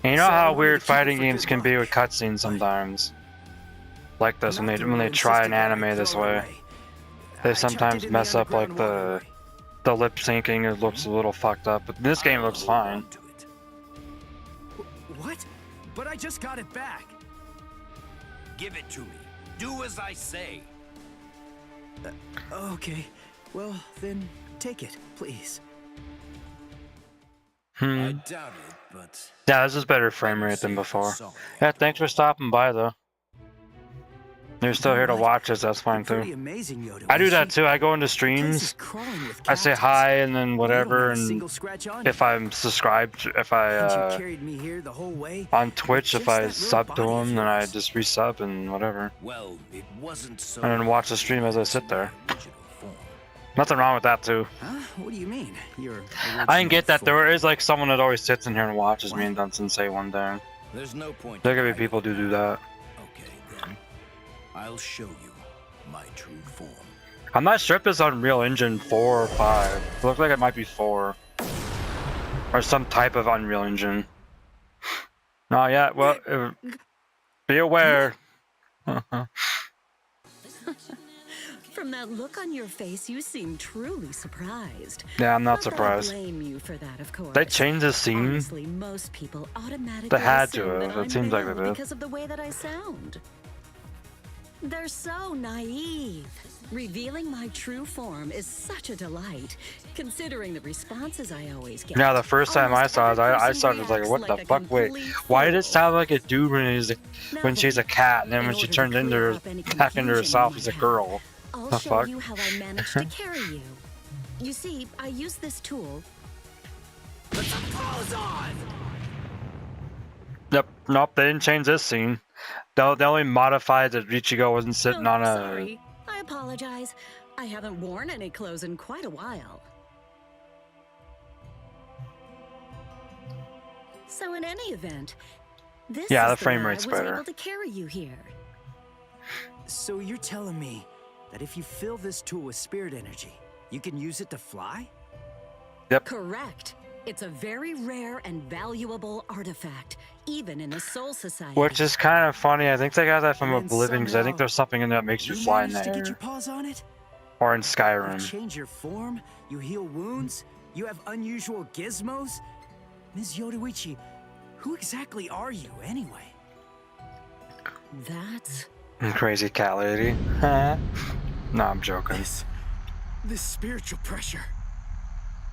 And you know So I how wanted weird to keep it fighting for games good can be luck. with cutscenes sometimes. Like this, when Not they the when they one try insisted an that I anime this throw it way. away. I They chucked sometimes it in the mess up like underground waterway. the lip syncing. It looks a little fucked up, but this game I'll looks hold fine. on to it. What? But I just got it back. Give it to me. Do as I say. Okay. Well, then take it, please. I doubt it, but Yeah, this is better frame rate than before. Yeah, thanks for stopping by though. You're still here to watch us, that's fine Pretty too. amazing, Yoda. I do that too. I go into Place is streams, crawling with I say captives. hi and then You don't whatever, have a and single scratch on if you. I'm subscribed, if And I you carried me here the whole way. on Twitch, if Just I that little sub to body of them, then I yours. just resub and whatever. well, it wasn't so. And then watch the stream as I sit there. Original form. Nothing wrong with that too. Huh? What do you mean? Your I can get that. original There is like someone that always sits in here and watches me and doesn't say one thing. There's no point. There in could be hiding people who do now. that. Okay, then. I'll show you my true form. I'm not sure if it's Unreal Engine 4 or 5. It looks like it might be 4. Or some type of Unreal Engine. No, yeah, well, be aware. From that look on your face, you seem truly surprised. Yeah, I'm not that I surprised. blame you for that, of course. They changed the scene. Honestly, most people automatically They had to assume have. that It I'm seems like male they did. because of the way that I sound. They're so naive. Revealing my true form is such a delight, considering the responses I always get. Yeah, the first time I saw it, I started like, what the fuck? Wait, why did it sound like a dude when she's a cat, and then when she turned into back into herself, she's a girl? I'll The show fuck? you how I managed to carry you. You see, I use this tool. Put some clothes on! Yep, nope, they didn't change this scene. They only modified that Ichigo wasn't sitting on a. Sorry, I apologize. I haven't worn any clothes in quite a while. So in any event, this Yeah, is the frame way rate's I was better. able to carry you here. So you're telling me that if you fill this tool with spirit energy, you can use it to fly? Yep. Correct. It's a very rare and valuable artifact, even in a soul society. Which is kind of funny. I think they got that from And Oblivion, because I think somehow there's something in there that makes you You fly in managed the to get your air. paws on it? Or in You Skyrim. change your form, you heal wounds, you have unusual gizmos? Ms. Yoruichi, who exactly are you anyway? That's... Crazy cat lady. No, I'm joking. This spiritual pressure.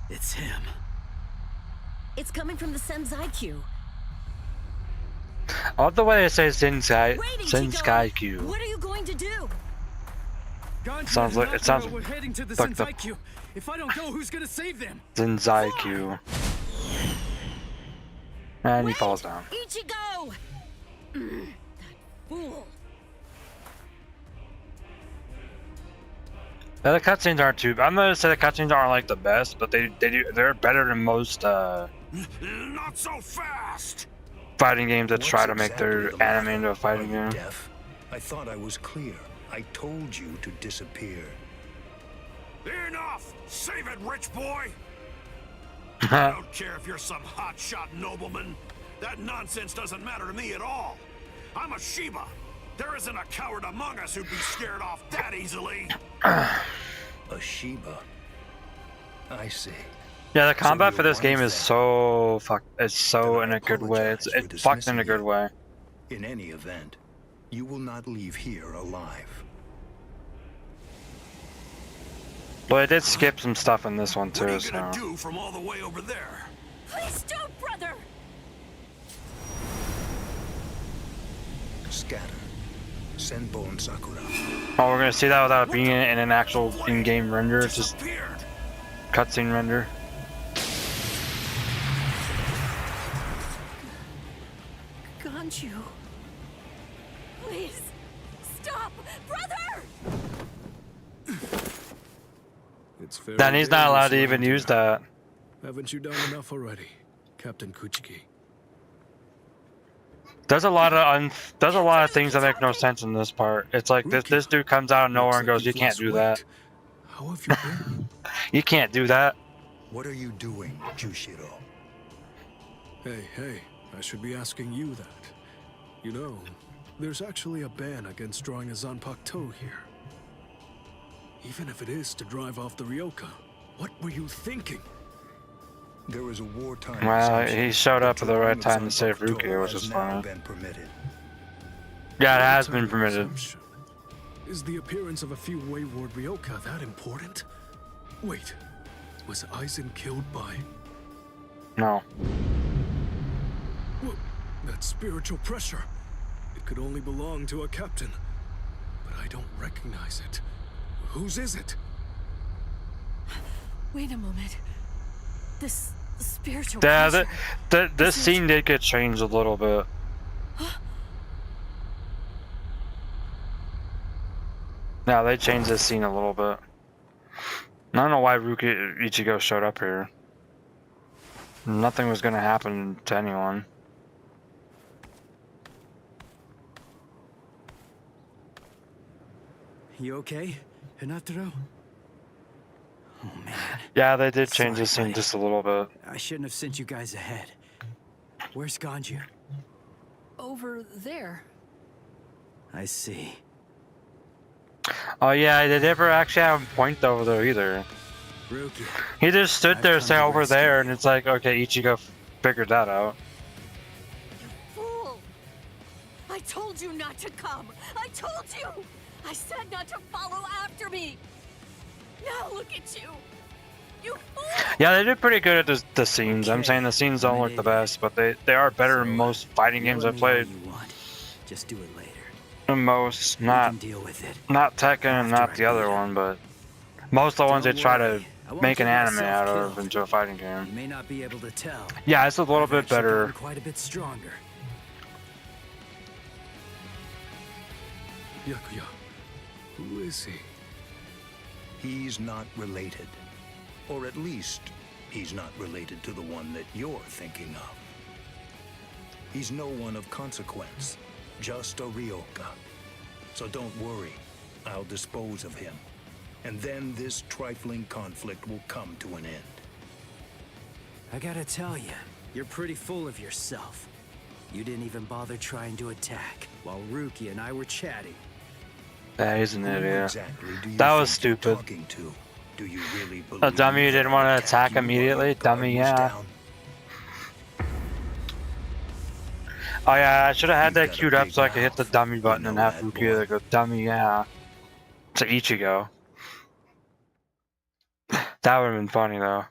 It's him. It's coming from the Senzai-Q. I love the way they say Sensei Q. What are you going to do? Ganji Sounds like- and it sounds Natsuko were heading to the like the- Senzai-Q. If I don't go, who's gonna save them? Sensei Q. And he falls down. Ichigo! That fool. Yeah, the cutscenes aren't too. I'm not gonna say the cutscenes aren't like the best, but they're better than most Not so fast! fighting games that What's try to make exactly their the matter? anime into a fighting Are you game. deaf? I thought I was clear. I told you to disappear. Enough! Save it, rich boy! I don't care if you're some hotshot nobleman. That nonsense doesn't matter to me at all. I'm a Shiba. There isn't a coward among us who'd be scared off that easily. A Shiba. I see. Yeah, the combat you're for this wise game is then. so fuck. It's so Then in I a good way. apologize for It's fucked in a dismissing good you. way. In any event, you will not leave here alive. But I did skip some stuff in this one What are too. you So gonna do from all the way over there? Please don't, brother! Scatter. Senbon and Sakura. oh, we're gonna see that without being in an actual in-game render. It's just Disappeared. cutscene render. Ganju. Please, stop, brother! It's very Then he's not allowed to dangerous even around use here. that. Haven't you done enough already, Captain Kuchiki? There's a lot of things that make no sense in this part. It's like this dude comes out of nowhere and goes, "You can't do that. How have you been? You can't do that." What are you doing, Jushiro? Hey, I should be asking you that. You know, there's actually a ban against drawing a Zanpakuto here. Even if it is to drive off the Ryoka, what were you thinking? There is a wartime Well, exemption. he showed up at the right Drawing of time to save Zanpakuto Rukia, which has is now fine. been permitted. Yeah, it has been Wartime permitted. exemption. Is the appearance of a few wayward Ryoka that important? Wait, was Aizen killed by... No. Well, that spiritual pressure. It could only belong to a captain. But I don't recognize it. Whose is it? Wait a moment. This spiritual Yeah, pressure. this scene did get changed a little bit. Yeah, they changed this scene a little bit. I don't know why Ichigo showed up here. Nothing was gonna happen to anyone. You okay, Hinataro? Oh man, Yeah, they did change this Sorry, scene buddy. just a little bit. I shouldn't have sent you guys ahead. Where's Ganju? Over there. I see. Oh yeah, they never actually have him point over there either. Ruki, He just stood I've there, come say to over rescue there, you. and it's like, okay, Ichigo figured that out. Fool! I told you not to come! I told you! I said not to follow after me! Now look at you! You fool! Yeah, they did pretty good at the scenes. I'm Okay, saying the scenes don't I'm an look the idiot. best, but they are better than most fighting Yell games at I've me all played. you want. Just do it later. Most, We not can deal with it. not Tekken and after not I the other beat him. one, but most of the ones they Don't try to worry, I won't make an get anime myself out of killed. into a fighting game. You may not be able to tell. Yeah, it's a little I've bit actually better. gotten quite a bit stronger. Yakuya, who is he? He's not related. Or at least, he's not related to the one that you're thinking of. He's no one of consequence, just a Ryoka. So don't worry, I'll dispose of him. And then this trifling conflict will come to an end. I gotta tell you, you're pretty full of yourself. You didn't even bother trying to attack while Ruki and I were chatting. Yeah, he's an Who idiot. exactly do you That was think you're stupid. talking to? Do you really A believe dummy that didn't I'll want to attack you while immediately? your guard Dummy, was yeah. down? Oh yeah, I should have had You've that got a queued up big so I could hit the mouth. dummy button You and know have that, Rukia boy. go dummy, yeah. To Ichigo. That would have been funny though.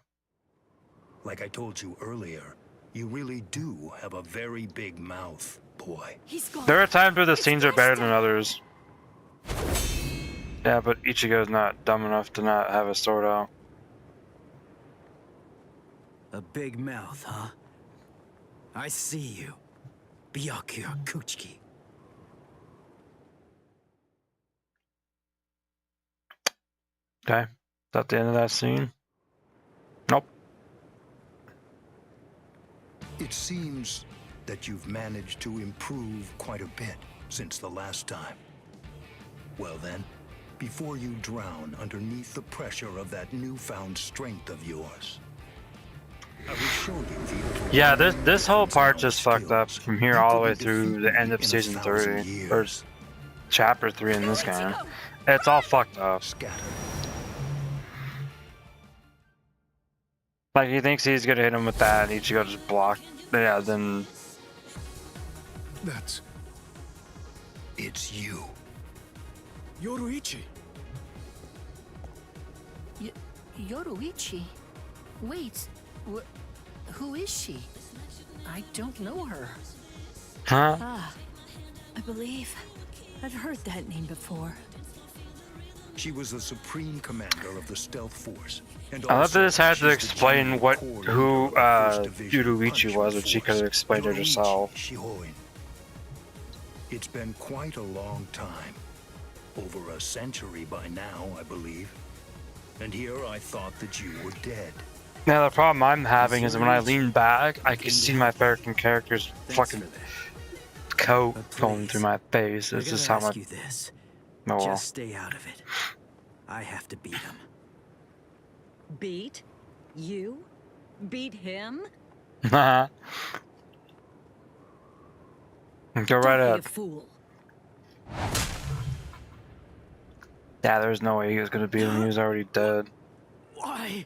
Like I told you earlier, you really do have a very big mouth, boy. He's gone. There are times where the It's scenes are better than bursting. others. Yeah, but Ichigo's not dumb enough to not have a sword out. A big mouth, huh? I see you. Byakuya Kuchiki. Okay. Is that the end of that scene? Nope. It seems that you've managed to improve quite a bit since the last time. Well then, before you drown underneath the pressure of that newfound strength of yours, I will show you the Yeah, this whole part difference in just our fucked up skills. from here You all the couldn't way through defeat the me end of in season 1,000 3 years. or chapter 3 in this game. It's all fucked up. Scatter. Like he thinks he's gonna hit him with that, and Ichigo just blocked. Yeah, then That's It's you. Yoruichi. Yoruichi? Wait, who is she? I don't know her. huh? Ah, I believe I've heard that name before. She was the supreme commander of the stealth force. And I love also, that this had to she's the explain general what coordinator who of the 1st Division Yoruichi Punishment was, but she could have Force. explained it Yoruichi herself. Shihoin. It's been quite a long time. Over a century by now, I believe. And here I thought that you were dead. Now the problem I'm having is when I lean back, I can see my freaking character's fucking coat going through my face. It's I just gotta how ask much. you this. Oh, well. Just stay out of it. I have to beat him. Beat? You? Beat him? Go right Don't be a ahead. fool. Yeah, there's no way he was gonna beat him. He was already dead. Why?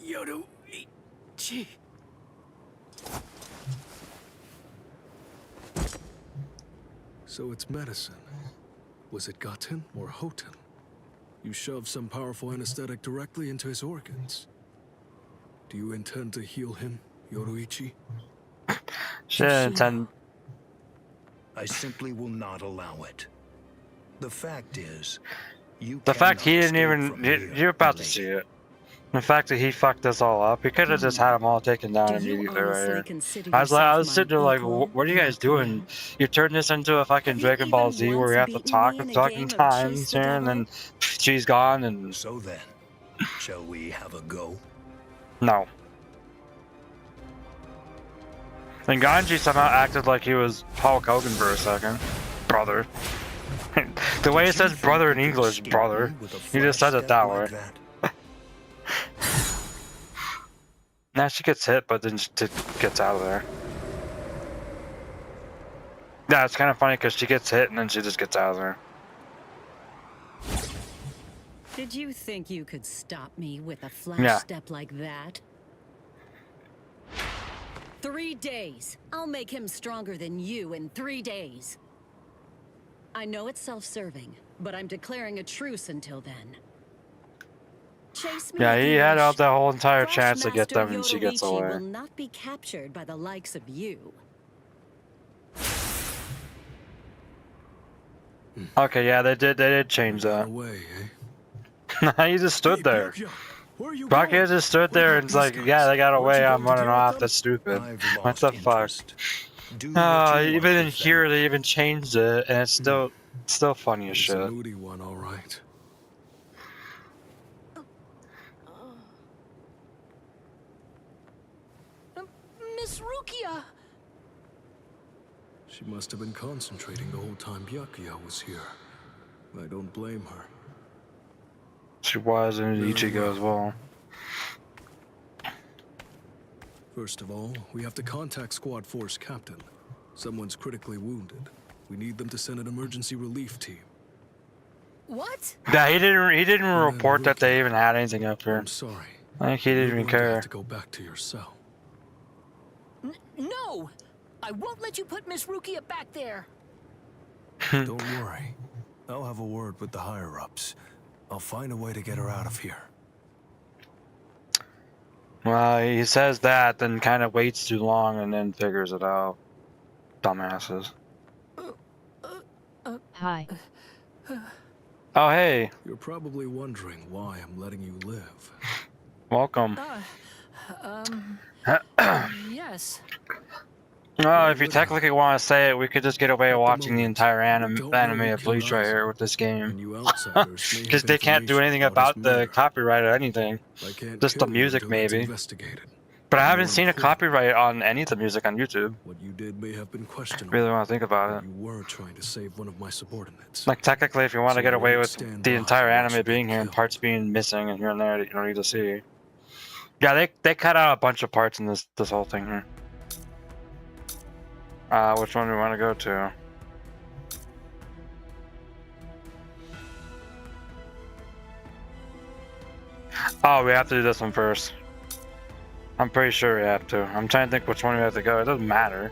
Yoruichi. So it's medicine. Was it Gaten or Hoten? You shoved some powerful anesthetic directly into his organs. Do you intend to heal him, Yoruichi? Shit, intend. I simply will not allow it. The fact is, you The fact he cannot didn't escape even. from here, You're about to lady. see it. The fact that he fucked us all up, he could have just had them all taken down Do you immediately right honestly here. consider I was yourself sitting there my like, equal, what are you guys doing? Yakuya? You turned this into a fucking Have you Dragon Ball even Z where we once have to beaten talk me in a a fucking game of times Chase the here, and Devil? then she's gone, and So then, shall we have a go? no. And Ganji somehow acted like he was Hulk Hogan for a second. Brother. The way it says brother in English, brother. He just says it that way. Now she gets hit, but then she gets out of there. Yeah, it's kind of funny because she gets hit and then she just gets out of there. Did you think you could stop me with a flash step like that? 3 days. I'll make him stronger than you in 3 days. I know it's self-serving, but I'm declaring a truce until then. Chase me Yeah, if he you had wish. out the whole entire Fresh chance to get Master them, and she gets Yoruichi away. will not be captured by the likes of you. Okay, yeah, they did change that. Away, He just stood there. Where are you Byakuya just stood there and it's like, yeah, they got away, I'm running off, that's stupid. What the fuck? Even in here they even changed it, and it's still funny as It's a shit. moody one, all right. Miss Rukia! She must have been concentrating the whole time Byakuya was here. I don't blame her. She was in Ichigo as well. First of all, we have to contact Squad Force Captain. Someone's critically wounded. We need them to send an emergency relief team. What? Yeah, he didn't report that they even had anything up here. I'm sorry. I think he didn't even You're going to care. have to go back to your cell. No! I won't let you put Miss Rukia back there! Don't worry. I'll have a word with the higher-ups. I'll find a way to get her out of here. Well, he says that, then kind of waits too long and then figures it out. Dumbasses. Hi. Oh, hey. You're probably wondering why I'm letting you live. Welcome. Yes. Well, if you technically want to say it, we could just get away with watching the entire anime of Bleach right here with this game. Because they can't do anything about the copyright or anything. Just the music, maybe. But I haven't seen a copyright on any of the music on YouTube. What you did may have been questionable. Really want to think about it. You were trying to save one of my subordinates. Like, technically, if you want to get away with the entire anime being here and parts being missing and here and there that you don't need to see. Yeah, they cut out a bunch of parts in this whole thing here. Which one do we want to go to? Oh, we have to do this one first. I'm pretty sure we have to. I'm trying to think which one we have to go. It doesn't matter.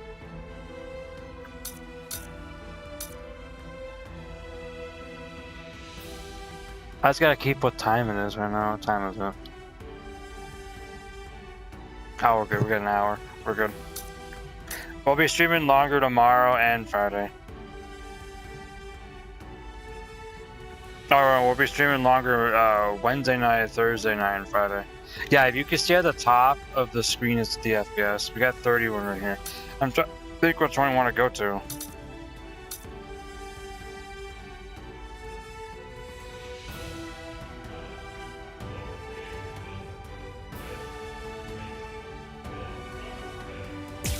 I just gotta keep what time it is right now. What time is it? Oh, we're good. We got an hour. We're good. We'll be streaming longer tomorrow and Friday. Or we'll be streaming longer Wednesday night, Thursday night, and Friday. Yeah, if you can see at the top of the screen, it's the FPS. We got 31 right here. I'm trying to think which one I want to go to.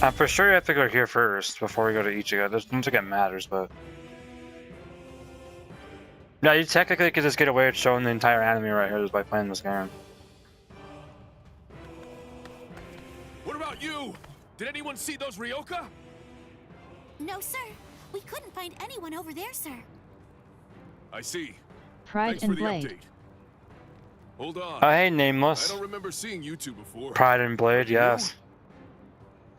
I'm for sure you have to go here first before we go to Ichigo. I don't think it matters, but... Yeah, you technically could just get away with showing the entire anime right here just by playing this game. What about you? Did anyone see those Ryoka? No, sir. We couldn't find anyone over there, sir. I see. Pride Thanks and for the Blade. update. Hold on. Oh, hey, Nameless. I don't remember seeing you two before. Pride and Blade, yes.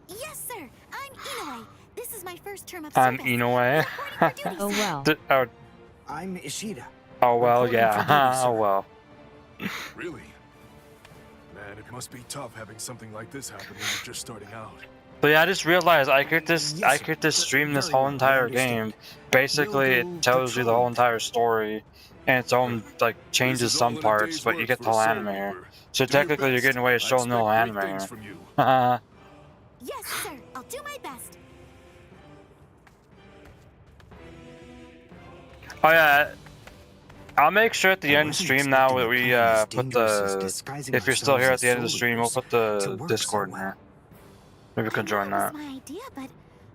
Yes, sir. I'm Inoue. This is my first term of I'm service. Inoue. Oh well. I'm Ishida. Oh well, yeah. Oh well. Really? Man, it must be tough having something like this happen when you're just starting out. But yeah, I just realized I could just stream this whole entire game. Basically, it tells you the whole entire story, and its own like changes some parts, but you get the whole anime here. So technically, you're getting away with showing the whole anime here. Yes, sir. I'll do my best. Oh yeah, I'll make sure at the end of the stream now that we put the. If you're still here at the end of the stream, we'll put the Discord in here. Maybe we can join that. That was my idea, but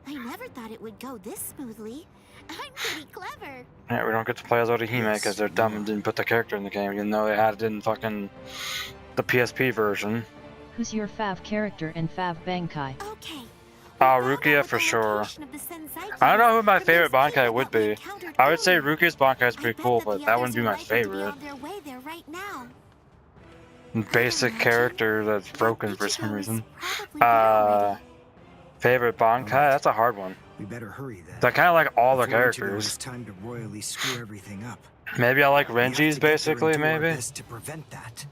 I never thought it would go this smoothly. I'm pretty clever. Yeah, we don't get to play as Orihime because they're dumb and didn't put the character in the game, even though they had it in fucking the PSP version. Who's your fav character in Fav Bankai? Okay. Oh, Rukia for sure. I don't know who my favorite Bankai would be. I would say Rukia's Bankai is pretty cool, but that wouldn't be my favorite. Basic character that's broken for some reason. Favorite Bankai? That's a hard one. We better hurry then. I kind of like all the Before Ichigo characters. has time to royally screw everything up. Maybe I like We have to Renji's get there basically, and do our maybe? best to prevent that.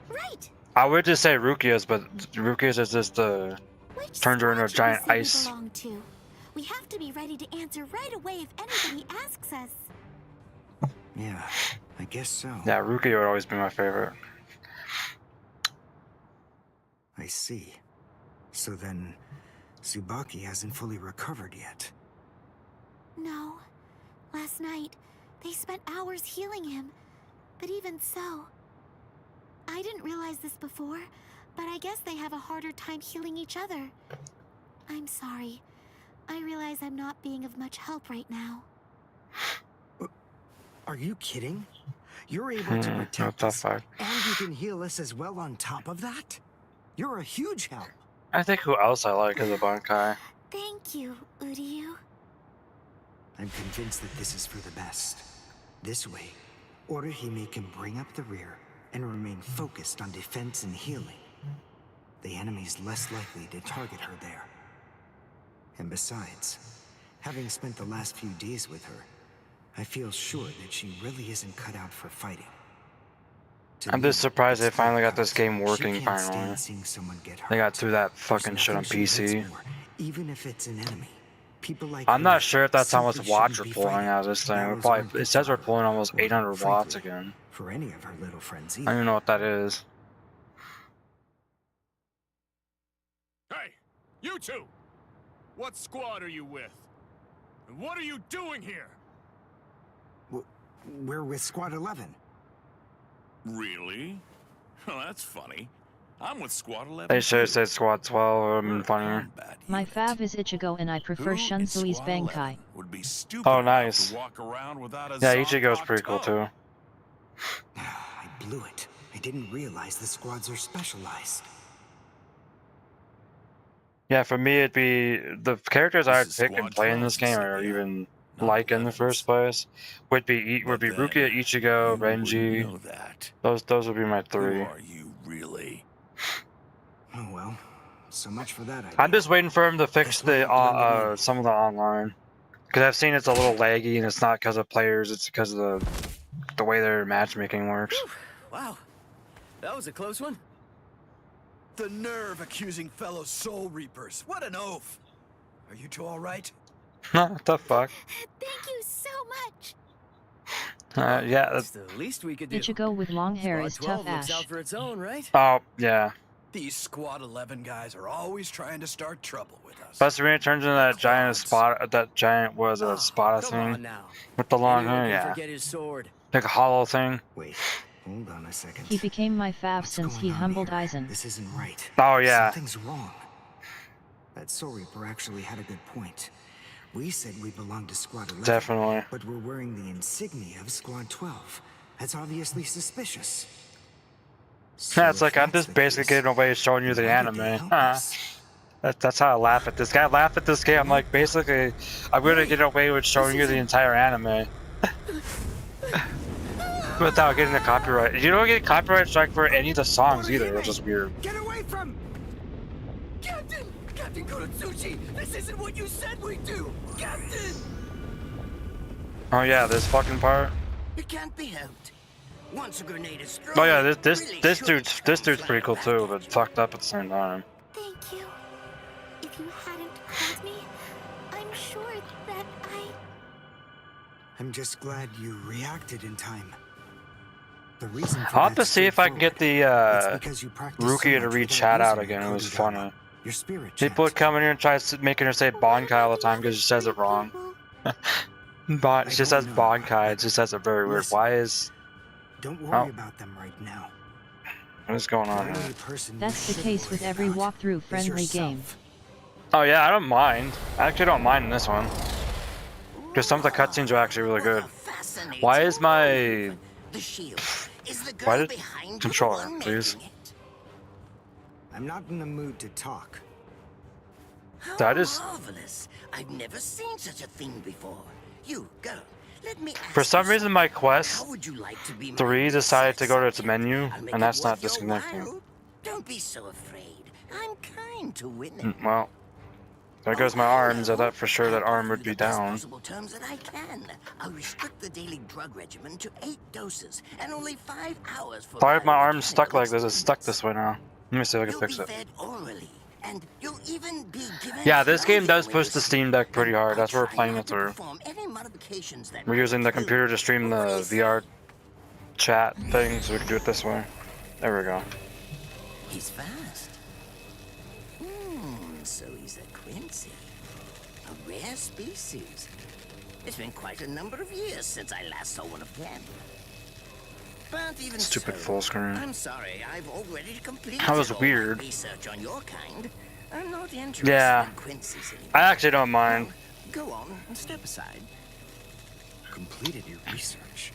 Right. I would just say Rukia's, but Rukia's is just the turns her into a giant ice. We have to be ready to answer right away if anybody asks us. Yeah, I guess so. Yeah, Rukia would always be my favorite. I see. So then, Tsubaki hasn't fully recovered yet. No. Last night, they spent hours healing him. But even so... I didn't realize this before, but I guess they have a harder time healing each other. I'm sorry. I realize I'm not being of much help right now. Are you kidding? You're able to protect us, fight. and you can heal us as well on top of that? You're a huge help. I think who else I like is a Bankai. Thank you, Uryu. I'm convinced that this is for the best. This way, Orihime can bring up the rear and remain focused on defense and healing. The enemy's less likely to target her there. And besides, having spent the last few days with her, I feel sure that she really isn't cut out for fighting. I'm just surprised they finally got this game working finally. They got through that fucking shit on PC. Even if it's an enemy. People like I'm not sure if that's how much simply watts we're shouldn't be pulling fighting. out of this thing. We're Battles probably, aren't good it says for we're pulling almost or, 800 frankly, watts again. For any of her little friends I either. don't even know what that is. Hey, you two! What squad are you with? And what are you doing here? We're with Squad 11. Really? Oh, that's funny. I'm with Squad 11. They should have said Squad 12, it would have been funnier. My fav is Ichigo and I prefer Shunsui's Bankai. Would be stupid Oh, enough nice. to walk around without a Yeah, Ichigo's Zanpakuto. pretty cool too. I blew it. I didn't realize the squads are specialized. Yeah, for me it'd be the characters I'd is pick and Squad play in 12 this game, or Cecilia, even not like in the 11's. first place, would be But then, Rukia, Ichigo, you wouldn't Renji. know that. Those would be my Who three. are you really? Oh well, so much for that idea. I'm just waiting for him to fix the some of the online, because I've seen it's a little laggy and it's not because of players, it's because of the way their matchmaking works. Wow, that was a close one. The nerve accusing fellow Soul Reapers. What an oaf. Are you two all right? What the fuck? Thank you so much. Yeah. That's the least we could do. Ichigo with long hair Squad is 12 tough looks Ash. out for its own, right? Oh yeah. These Squad 11 guys are always trying to start trouble with us. Plus, when it turns into that giant spot, that giant was a spot Come on thing now. with the long Anyone hair. can Yeah, forget his sword. like a hollow thing. Wait, hold on a second. He became my fav since he humbled Aizen. This isn't right. Oh yeah. Something's wrong. That Soul Reaper actually had a good point. We said we belonged to Squad 11. Definitely. But we're wearing the insignia of Squad 12. That's obviously suspicious. So Yeah, it's if like I'm that's just the basically case, getting away showing you the why did they anime. help Huh. us? That's how I laugh at this guy. I laugh at this game. I'm like, basically, I'm gonna get away with showing you the entire anime without getting a copyright. You don't get a copyright strike for any of the songs either, which is weird. Get away from! Captain! Captain Kurotsuchi! This isn't what you said we'd do! Captain! Oh yeah, this fucking part. It can't be helped. Once a grenade is thrown, Oh yeah, it really this shouldn't dude's come pretty cool flying too, back but at fucked up at the same time. Thank you. If you hadn't called me, I'm sure that I'm just glad you reacted in time. The reason for I'll have to that's see if I can get the straightforward. It's because you practiced so Rukia to much read without chat out using again. It was Kodama. funny. Your spirit People would come in here and try making her say Bankai all the time because she says it wrong. She says Bankai, it just says it very weird. Listen. Why is... Don't worry Oh. about them right now. What is going The on here? only person you That's the should case with worry every about walkthrough is friendly game. yourself. Oh yeah, I don't mind. I actually don't mind in this one. Because some of the cutscenes are actually really good. Why is my... The shield. Is the girl Why did... behind you the Controller, one please. making it? I'm not in the mood to talk. That is. Marvelous. I've never seen such a thing before. You go. Let me ask For some you reason, my quest how would you like to be my 3 decided to go to its subject? menu, I'll make and it that's not worth your disconnecting. while. Don't be so afraid. I'm kind to women. Well, there goes my arms. I thought for sure that arm would be down. Possible terms that I can. I'll restrict the daily drug regimen to 8 doses and only 5 hours for. Why if my arm's stuck like this? It's stuck this way now. Let me see if I can fix it. Fed orally, and you'll even be given Yeah, this game does clothing push the Steam Deck pretty hard. That's why we're playing it through. any modifications that We're using the computer to stream the VR chat thing, so we can do it this way. There we go. He's fast. So he's a Quincy. A rare species. It's been quite a number of years since I last saw one of them. But even Stupid so, full screen. I'm sorry, I've already completed That was all my weird. research on your kind. I'm not interested Yeah. in Quincy's anymore. I actually don't mind. Go on and step aside. Completed your research.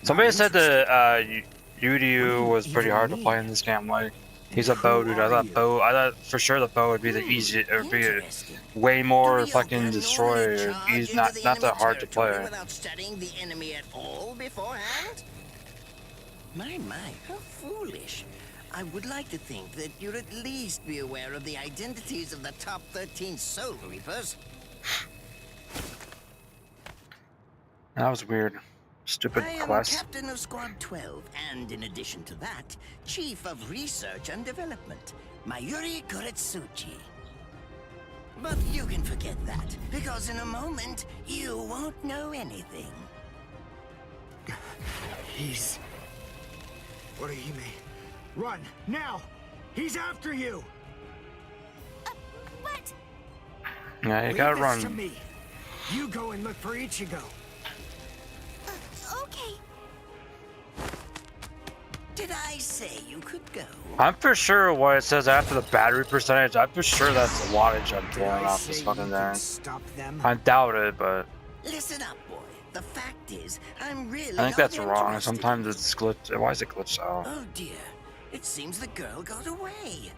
Somebody said that Udiu was pretty hard to play in this game. Like, he's a bow dude. I thought for sure the bow would be the easiest, or be a way more fucking destroy. He's not that hard to play. Without studying the enemy at all beforehand? My, how foolish. I would like to think that you'd at least be aware of the identities of the top 13 Soul Reapers. That was weird. Stupid I am quest. captain of Squad 12, and in addition to that, chief of research and development, Mayuri Koretsuchi. But you can forget that, because in a moment, you won't know anything. He's... Orihime, run, now! He's after you! What? Yeah, you gotta Leave this to run. me. You go and look for Ichigo. Okay. Did I say you could go? I'm for sure what it says after the battery percentage. I'm for sure that's the wattage I'm pulling off this fucking thing. Stop them. I doubt it, but Listen up, boy. The fact is, I'm really I think not that's wrong. interested. Sometimes it's glitched. Why is it glitched out? Oh dear. It seems the girl got away.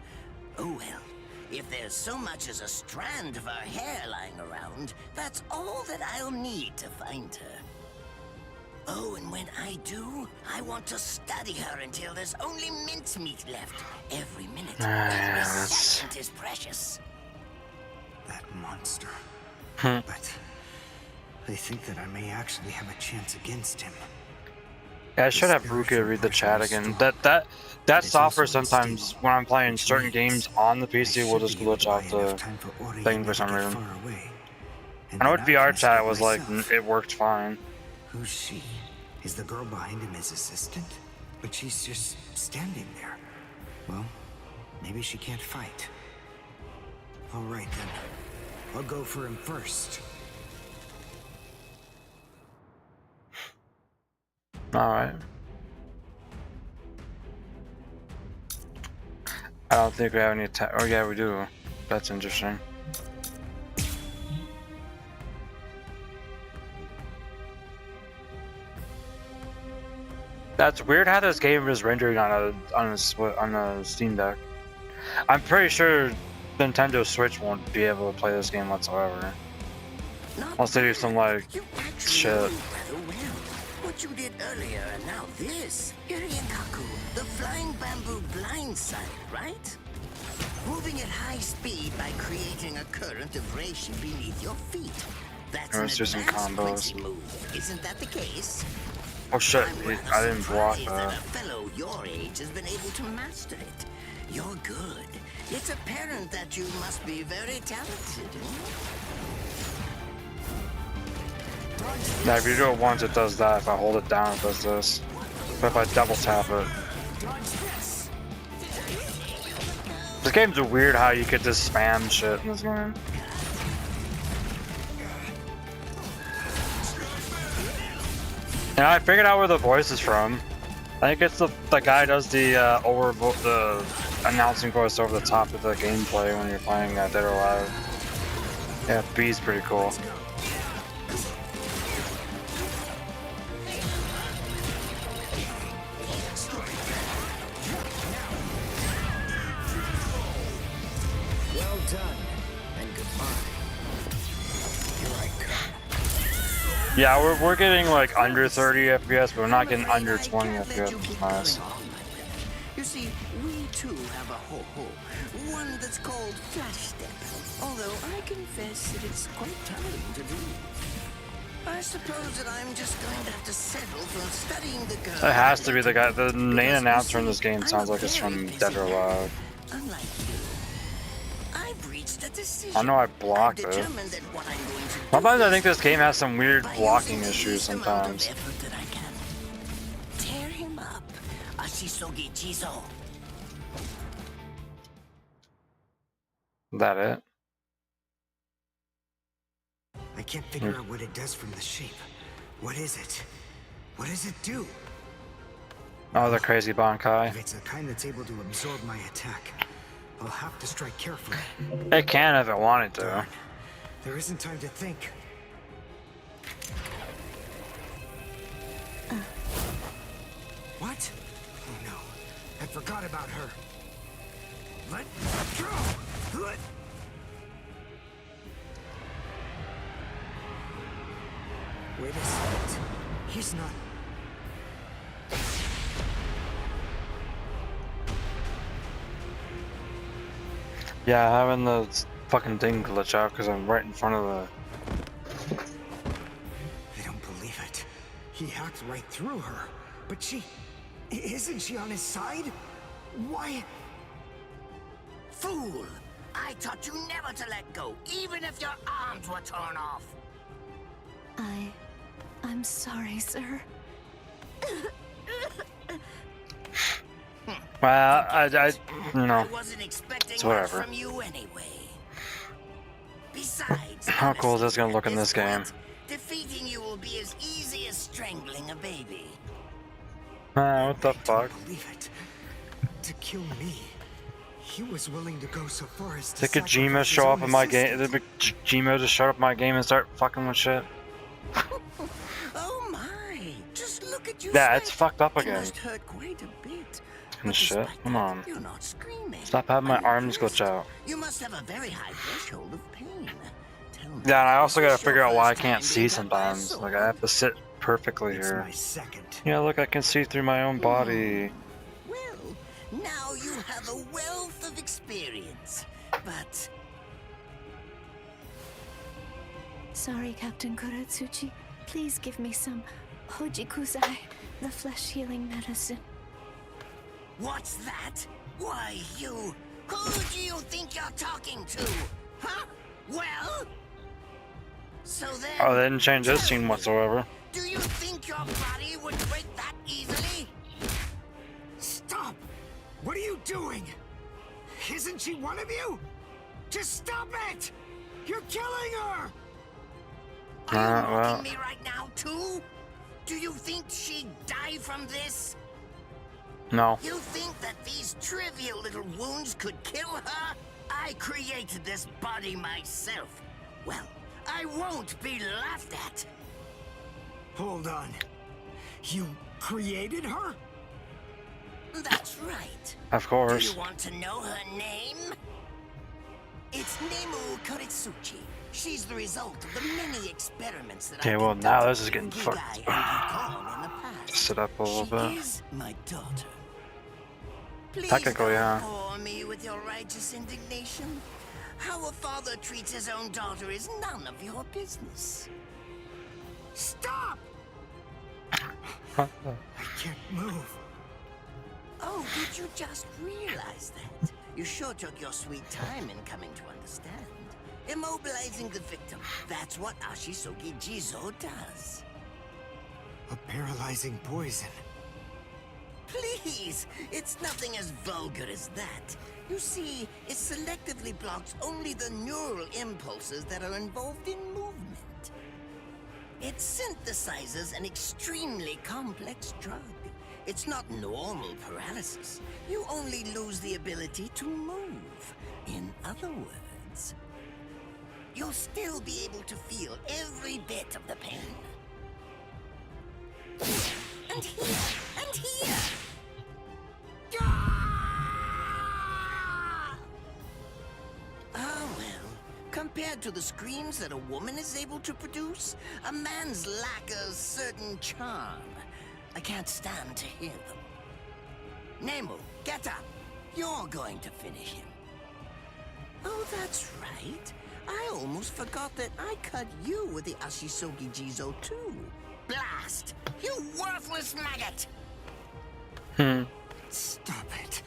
Oh well. If there's so much as a strand of her hair lying around, that's all that I'll need to find her. Oh, and when I do, I want to study her until there's only mincemeat left. Every minute, every second is precious. That monster. Hmm. But I think that I may actually have a chance against him. Yeah, I should have Rukia read the chat again. That software sometimes, when I'm playing certain games on the PC, will just glitch out the thing for some reason. I know with VR chat it was like, it worked fine. Who's she? Is the girl behind him his assistant? But she's just standing there. Well, maybe she can't fight. All right then. I'll go for him first. Alright. I don't think we have any attack. Oh yeah, we do. That's interesting. That's weird how this game is rendering on a Steam Deck. I'm pretty sure Nintendo Switch won't be able to play this game whatsoever. Unless they do some like shit. What you did earlier and now this. Irienkaku, the flying bamboo blindside, right? Moving at high speed by creating a current of reishi beneath your feet. That's an Let's do some advanced combos. Quincy move, isn't that the case? Oh shit, I didn't block Surprised that. that a fellow your age has been able to master it. You're good. It's apparent that you must be very talented. Yeah, if you do it once, it does that. If I hold it down, it does this. But if I double tap it. This game's weird how you could just spam shit in this game. And I figured out where the voice is from. I think it's the guy who does the the announcing voice over the top of the gameplay when you're playing Dead or Alive. Yeah, B's pretty cool. Well done. goodbye. Here I come. Yeah, we're getting like under 30 FPS, but we're not getting under 20 FPS. Which is nice. You see, we too have a ho-ho, one that's called Flash Step. Although I confess that it's quite tiring to do. I suppose that I'm just going to have to settle for studying the girl. It has to be the guy. The main announcer in this game sounds like it's from Dead or Alive. Unlike you, I've reached a decision. I know I blocked it. Sometimes I think this game has some weird blocking issues sometimes. Tear him up, Ashisogi Jizo. That it? I can't figure out what it does from the shape. What is it? What does it do? Oh, the crazy Bankai. If it's the kind that's able to absorb my attack, I'll have to strike carefully. It can if it wanted to. Darn. There isn't time to think. What? Oh no. I forgot about her. Let go! Wait a second. He's not... Yeah, having the fucking thing glitch out because I'm right in front of the... I don't believe it. He hacked right through her. But she... Isn't she on his side? Why... Fool! I taught you never to let go, even if your arms were torn off. I'm sorry, sir. Well, I you know, I wasn't expecting it's much whatever. from you anyway. Besides, How cool is this gonna look in this game? defeating you will be as easy as strangling a baby. What the fuck? Believe it. To kill me. He was willing to go so far as to Did Kojima sacrifice show his up own in my game? assistant. Did Kojima just show up in my game and start fucking with shit? Oh my! Just look at you. Yeah, it's fucked up It again. must hurt quite a bit. And shit. Come on. You're not screaming. Stop having my arms glitch out. You must have a very high threshold of pain. Tell me, Yeah, and I also is gotta this your figure out why I first can't time see being cut by a sometimes. sword? Like, I have to sit perfectly It's here. my second. Yeah, look, I can see through my own body. Well, now you have a wealth of experience. But Sorry, Captain Kuratsuchi. Please give me some Hojikuzai, the flesh healing medicine. what's that? Why, you... Who do you think you're talking to? Huh? Well? So then... Oh, they didn't change this tell scene me, whatsoever. Do you think your body would break that easily? Stop! What are you doing? Isn't she one of you? Just stop it! You're killing her! Are you mocking well. me right now, too? Do you think she'd die from this? No. You think that these trivial little wounds could kill her? I created this body myself. Well, I won't be laughed at. Hold on. You created her? That's right. Of course. Do you want to know her name? It's Nemu Kuritsuchi. She's the result of the many experiments that Okay, I well, now conducted this is with getting Rugai fucked. and Yukon in the past. Sit up a little She bit. is my daughter. Please Technically, yeah. don't bore me with your righteous indignation. How a father treats his own daughter is none of your business. Stop! I can't move. Oh, did you just realize that? You sure took your sweet time in coming to understand. Immobilizing the victim, that's what Ashisogi Jizo does. A paralyzing poison. Please, it's nothing as vulgar as that. You see, it selectively blocks only the neural impulses that are involved in movement. It synthesizes an extremely complex drug. It's not normal paralysis. You only lose the ability to move. In other words, you'll still be able to feel every bit of the pain. And here, and here. Ah! Oh well, Compared to the screams that a woman is able to produce, a man's lack a certain charm. I can't stand to hear them. Nemo, get up. You're going to finish him. Oh, that's right. I almost forgot that I cut you with the Ashisogi Jizo too. Blast! You worthless maggot! Stop it.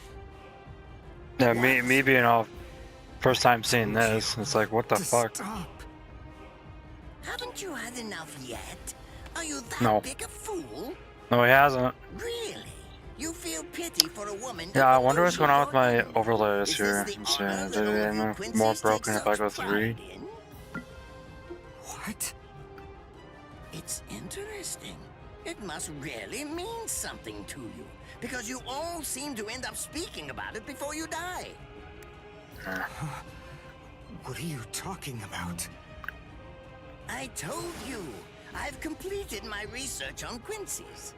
Yeah, me being all first time seeing this, it's like, what the fuck? Stop. Haven't you had enough yet? Are you that No. big a fool? No, he hasn't. Really? You feel pity for a woman? Yeah, I wonder what's going on with my overlays here. Let's see, honor is that it all you any Quincy's more take broken if I such go 3? pride in? What? It's interesting. It must really mean something to you, because you all seem to end up speaking about it before you die. What are you talking about? I told you, I've completed my research on Quincy's.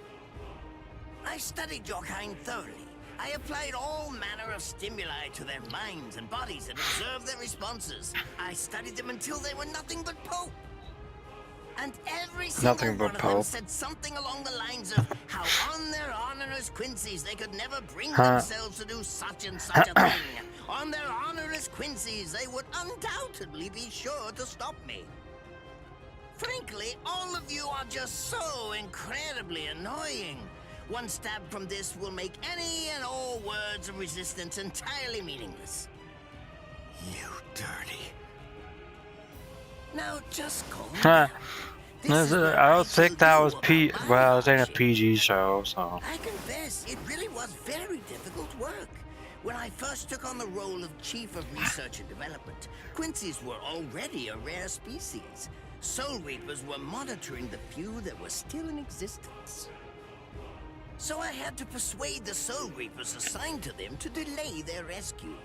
I studied your kind thoroughly. I applied all manner of stimuli to their minds and bodies and observed their responses. I studied them until they were nothing but Pope. And every single one of them said something along the lines of how on their honor as Quincy's they could never bring themselves to do such and such a thing. On their honor as Quincy's they would undoubtedly be sure to stop me. Frankly, all of you are just so incredibly annoying. One stab from this will make any and all words of resistance entirely meaningless. You dirty. Now just call me. I don't think that was well, it ain't a PG show, so. I confess, it really was very difficult work. When I first took on the role of Chief of Research and Development, Quincy's were already a rare species. Soul Reapers were monitoring the few that were still in existence. So I had to persuade the Soul Reapers assigned to them to delay their rescue.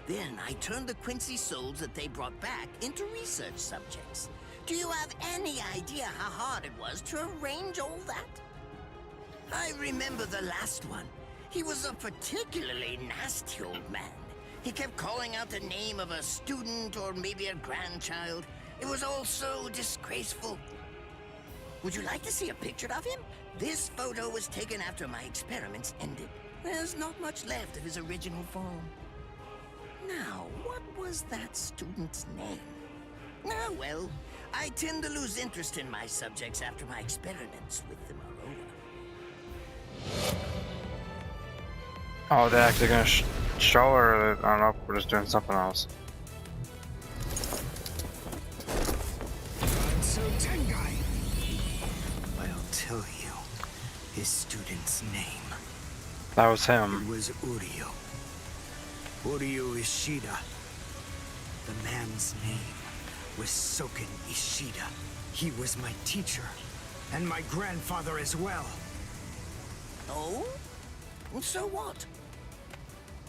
Then I turned the Quincy souls that they brought back into research subjects. Do you have any idea how hard it was to arrange all that? I remember the last one. He was a particularly nasty old man. He kept calling out the name of a student or maybe a grandchild. It was all so disgraceful. Would you like to see a picture of him? This photo was taken after my experiments ended. There's not much left of his original form. Now, what was that student's name? Ah, well, I tend to lose interest in my subjects after my experiments with them are over. Oh, they're actually gonna show her. I don't know, we're just doing something else. So Tengai. I'll tell you his student's name. That was him. It was Uryu. Uryu Ishida. The man's name was Soken Ishida. He was my teacher, and my grandfather as well. Oh? So what?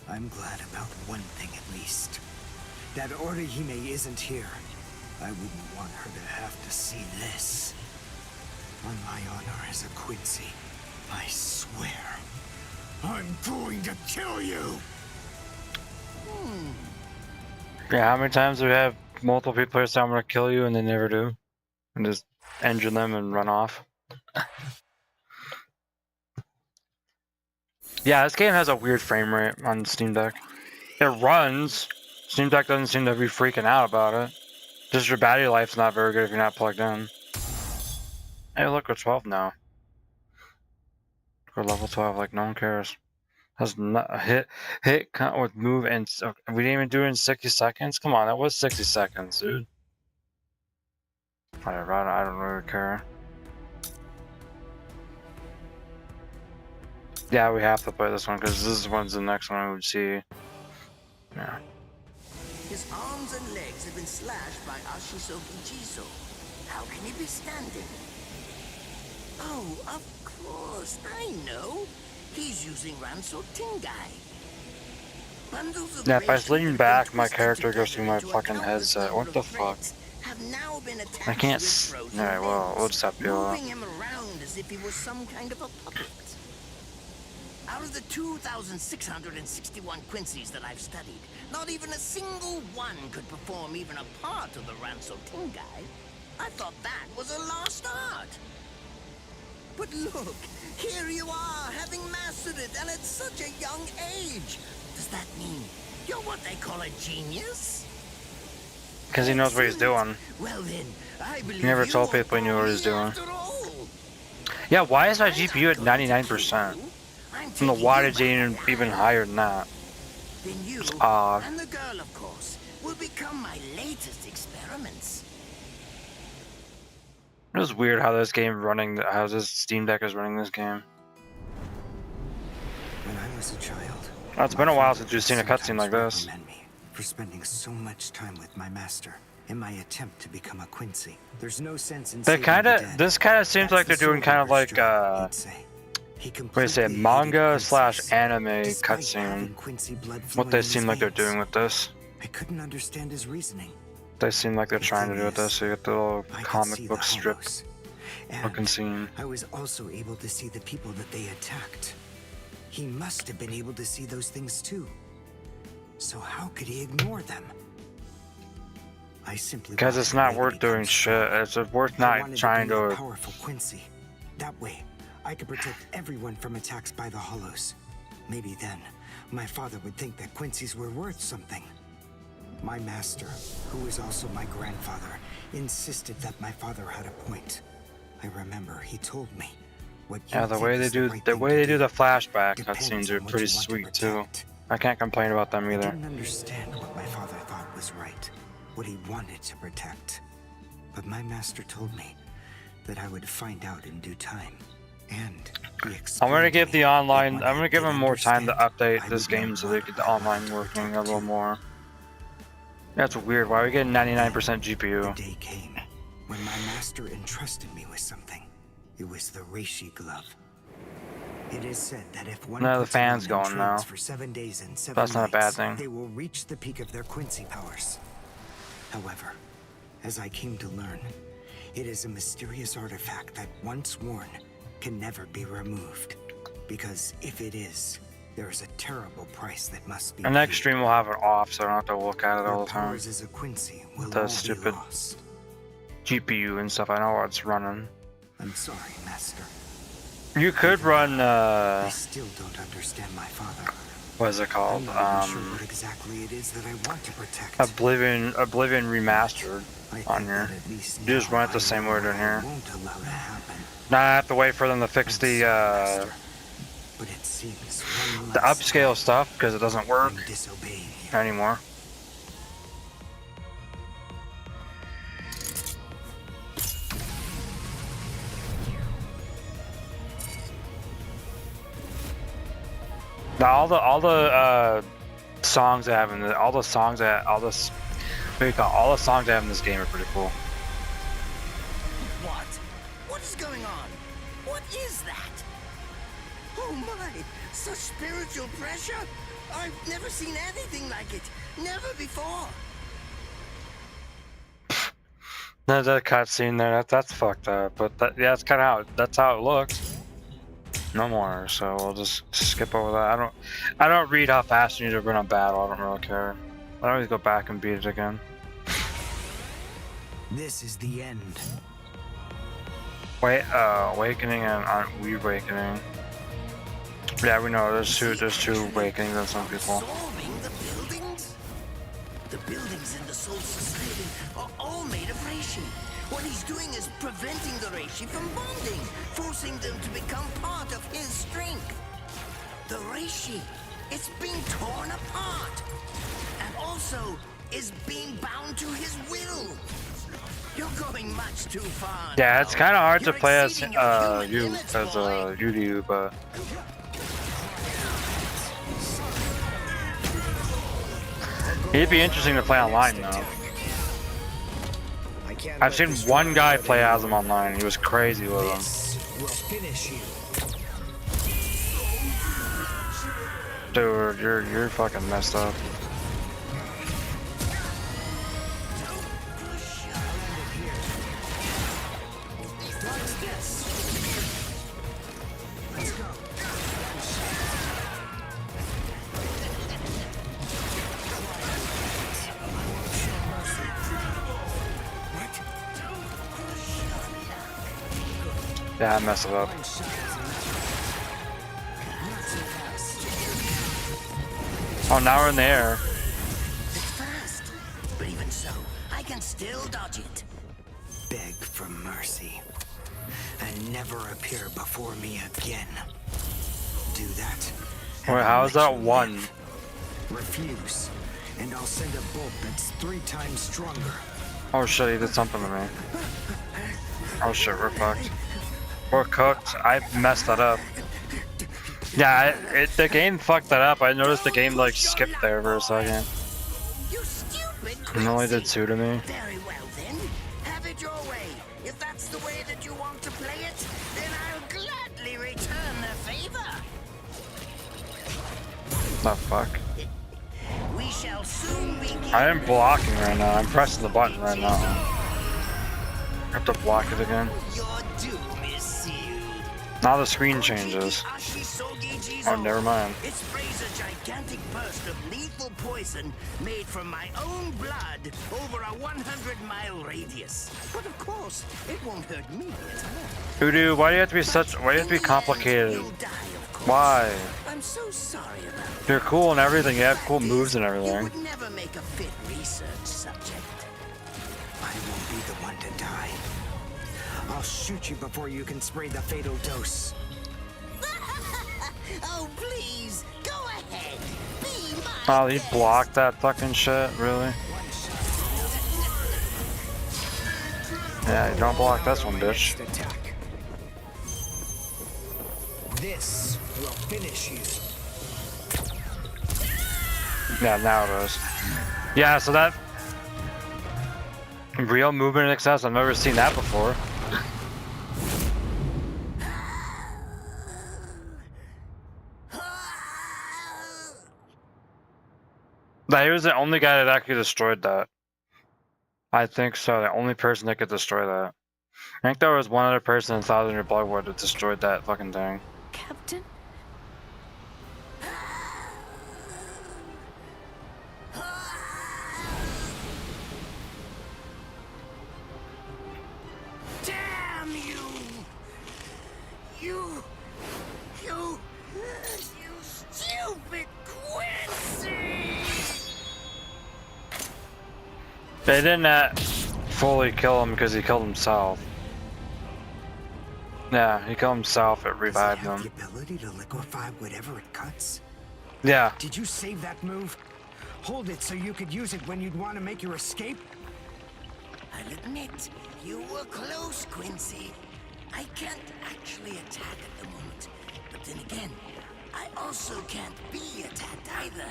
I'm glad about one thing at least. That Orihime isn't here. I wouldn't want her to have to see this. On my honor as a Quincy, I swear, I'm going to kill you! Yeah, how many times do we have multiple people say I'm gonna kill you and they never do? And just engine them and run off? Yeah, this game has a weird frame rate on Steam Deck. It runs. Steam Deck doesn't seem to be freaking out about it. Just your battery life's not very good if you're not plugged in. Hey, look, we're 12 now. We're level 12, like no one cares. That's not a hit count with move and we didn't even do it in 60 seconds. Come on, that was 60 seconds, dude. Whatever, I don't really care. Yeah, we have to play this one because this one's the next one we would see. Yeah. His arms and legs have been slashed by Ashisogi Jizo. How can he be standing? Oh, of course, I know. He's using Ranso Tingai. Bundles of Yeah, if I lean back, my character goes through my fucking headset. What the fuck? I can't. Alright, well, we'll just have to go. Moving him around as if he was some kind of a puppet. Out of the 2,661 Quincy's that I've studied, not even a single one could perform even a part of the Ranso Tingai. I thought that was a lost art. But look, here you are, having mastered it, and at such a young age. Does that mean you're what they call a genius? Because he knows what he's doing. Well then, I believe He never you told won't people he knew what he was fall doing. after all. Yeah, why is my GPU at 99%? I don't know why did it even higher than that. Then you It's odd. and the girl, of course, will become my latest experiments. It was weird how this how this Steam Deck is running this game. When I was a child, Oh, it's been a while since you've seen a cutscene like this. reprimand me for spending so much time with my master in my attempt to become a Quincy. There's no sense in saving the dead. This kind of seems like they're doing kind of like what do you say, manga slash anime cutscene. What they seem like they're doing with this. I couldn't understand his reasoning. They seem like they're trying to do with this. So you get the little I could comic see book the strip hollows. looking And scene. I was also able to see the people that they attacked. He must have been able to see those things too. So how could he ignore them? I simply Because it's not worth doing shit. It's worth not trying to be a to. powerful Quincy. That way, I could protect everyone from attacks by the hollows. Maybe then, my father would think that Quincy's were worth something. My master, who was also my grandfather, insisted that my father had a point. I remember he told me, what you Yeah, the think way they is do right the thing way to they do the flashback depends cutscenes are on what pretty you want to sweet too. protect. I can't complain about them I either. didn't understand what my father thought was right, what he wanted to protect. But my master told me that I would find out in due time. And I'm gonna give the online. I'm gonna give them more time to update this game so they get the online working a little more. That's weird. Why are we getting 99% GPU? The day came when my master entrusted me with something. It was the Reishi glove. It is said that if one No, the puts it on fan's and going trains now. for 7 days and 7 That's not a bad nights, thing. they will reach the peak of their Quincy powers. However, as I came to learn, it is a mysterious artifact that once worn can never be removed. Because if it is, there is a terrible price that must be The next stream will have it off, so I don't have to look at it all the time. powers as a Quincy will The all stupid be lost. GPU and stuff. I know what it's running. I'm sorry, Master. You could run. I still don't understand my father. What is it called? I'm not even sure what exactly it is that I want to protect. Oblivion Remastered I on think here. that at least You just now run it the I same know way down what I here. won't allow to happen. Now I have to wait for them to fix the But it seems one the last upscale stuff because it doesn't work I'm disobeying you. anymore. Now all the songs I have in the all the songs I have in this game are pretty cool. What? What is going on? What is that? Oh my! Such spiritual pressure? I've never seen anything like it. Never before. There's a cutscene there. That's fucked up. But yeah, it's kind of that's how it looks. No more. So we'll just skip over that. I don't read how fast you need to run a battle. I don't really care. I always go back and beat it again. This is the end. Wait, awakening and reawakening. Yeah, we know there's two awakenings on some people. Absorbing the buildings? The buildings in the Soul Society are all made of reishi. What he's doing is preventing the reishi from bonding, forcing them to become part of his strength. The reishi, it's being torn apart, and also is being bound to his will. You're going much too far. Yeah, it's kind of hard to play as boy. Ryu, but it'd be interesting to play online though. I've seen one guy play as him online. He was crazy with him. Will finish you. Dude, you're fucking messed up. Yeah, I messed it up. Oh, now we're in the air. It's fast, but even so, I can still dodge it. Beg for mercy. And never appear before me again. Do that. Wait, how is that one? Refuse, and I'll send a bolt that's 3 times stronger. Oh shit, he did something to me. Oh shit, we're fucked. We're cooked. I messed that up. Yeah, the game fucked that up. I noticed the game like skipped there for a second. You stupid It only did 2 to me. Very well then. Have it your way. If that's the way that you want to play it, then I'll gladly return the favor. The fuck? We shall soon begin. I am blocking right now. I'm pressing the button right now. I have to block it again. Your doom is sealed. Now the screen changes. Oh, never mind. It sprays a gigantic burst of lethal poison made from my own blood over a 100-mile radius. But of course, it won't hurt me at all. Voodoo, why do you have to be such? Why do you have to be complicated? Why? I'm so sorry about that. You're cool and everything. You have cool moves and You everything. would never make a fit research subject. I won't be the one to die. I'll shoot you before you can spray the fatal dose. Oh, please, go ahead. Be my Oh, he blocked that fucking shit. Really? Yeah, you don't block this one, bitch. Attack. This will finish you. Yeah, now it is. Yeah, so that real movement in excess. I've never seen that before. He was the only guy that actually destroyed that. I think so. The only person that could destroy that. I think there was one other person in Thousand Year Bloodwood that destroyed that fucking thing. Captain? Damn you! You stupid Quincy! They didn't fully kill him because he killed himself. Yeah, he killed himself. It revived Does it have him. the ability to liquefy whatever it cuts? Yeah. Did you save that move? Hold it so you could use it when you'd want to make your escape? I'll admit, you were close, Quincy. I can't actually attack at the moment. But then again, I also can't be attacked either.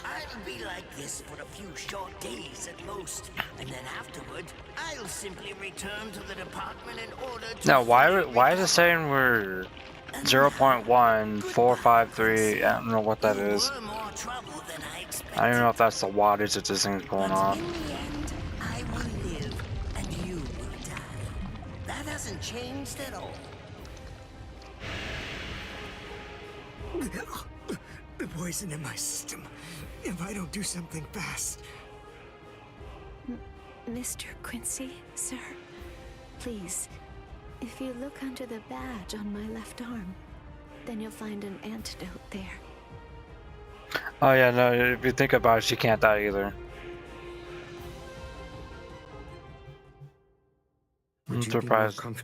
I'll be like this for a few short days at most, and then afterward, I'll simply return to the department in order to... Now, why is it saying we're 0.1453? I don't know what that is. I don't even know if that's the wattage that this thing's pulling off. In the end, I will live, and you will die. That hasn't changed at all. The poison in my system. If I don't do something fast. Mr. Quincy, sir, please, if you look under the badge on my left arm, then you'll find an antidote there. Oh yeah, no, if you think about it, she can't die either. I'm surprised. No, I'm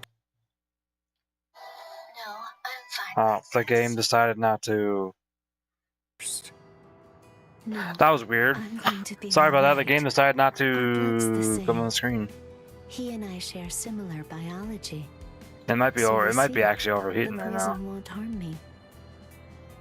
fine. Oh, the game decided not to... No, That was weird. I'm going to be Sorry about that, the alright. game decided not That's the to same. come on the screen. He and I share similar biology. It might be So over. you It might be see, actually overheating the right now. poison won't harm me.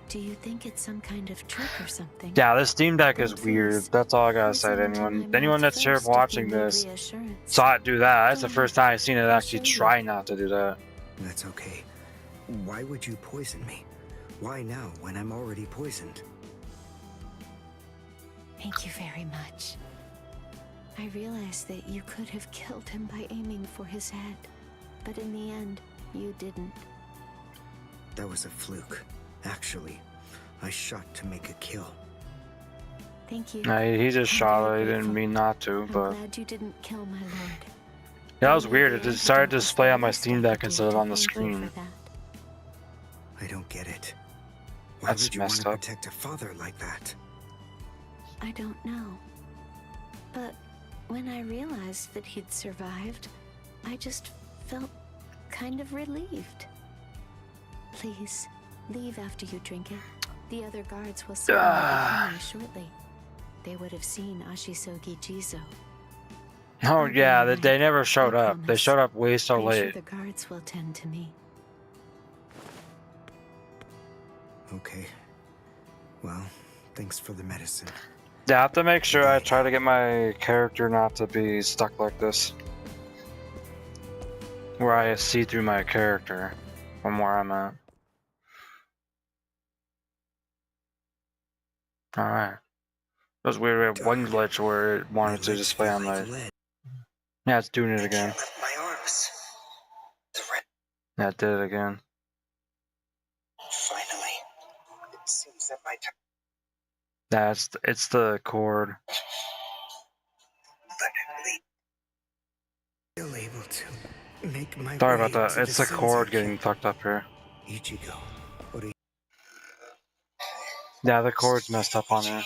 Do you think it's some kind of trick or something? Yeah, this Steam Deck is Then weird. please, That's all I gotta say to listen to anyone. my Anyone mouth that's here first if you watching need this reassurance. saw it do that. That's the Go first ahead. time I've seen it I'll actually show you. try not to do that. That's okay. Why would you poison me? Why now, when I'm already poisoned? Thank you very much. I realized that you could have killed him by aiming for his head, but in the end, you didn't. That was a fluke. Actually, I shot to make a kill. Thank you. Nah, he just I'm shot very it. He didn't grateful. mean not to, I'm but glad you didn't kill my lord. That was weird. It just started to display on my Steam Deck instead of on the screen. I don't get it. Why That's would you want messed to up. protect a father like that? I don't know. But when I realized that he'd survived, I just felt kind of relieved. Please, leave after you drink it. The other guards will certainly be coming shortly. They would have seen Ashisogi Jizo. Oh yeah, they never showed I up. They promise. showed up way so I'm sure late. the guards will tend to me. Okay. Well, thanks for the medicine. Yeah, I have to make sure I try to get my character not to be stuck like this. Where I see through my character from where I'm at. Alright. It was weird. We had one glitch where it wanted to display on the... Yeah, it's doing it again. My arms. Yeah, it did it again. Finally. It seems that my time. Yeah, it's the cord. Still able to make my Sorry way about that. to It's the cord getting fucked up here. Ichigo. What do you... Yeah, the cord's messed up on here.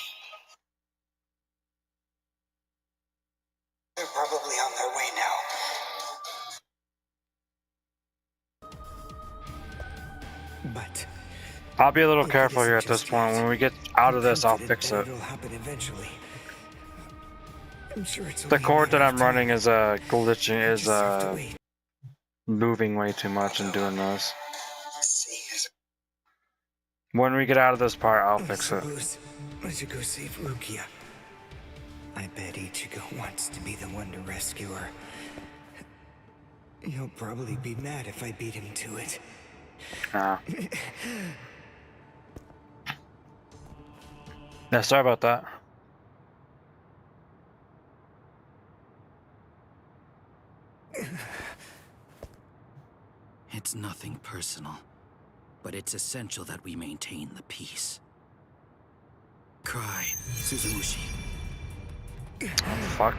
They're probably on their way now. But I'll be a little careful here at this point. When we get out of this, I'll fix it. it'll happen eventually. I'm sure it's The only a cord that matter of I'm time. running is glitching, is Just have to wait. moving way too much and doing this. See, When we get out of this part, I'll fix it. suppose I should go save Rukia. I bet Ichigo wants to be the one to rescue her. He'll probably be mad if I beat him to it. Yeah, sorry about that. It's nothing personal, but it's essential that we maintain the peace. Cry, Suzumushi. Fuck.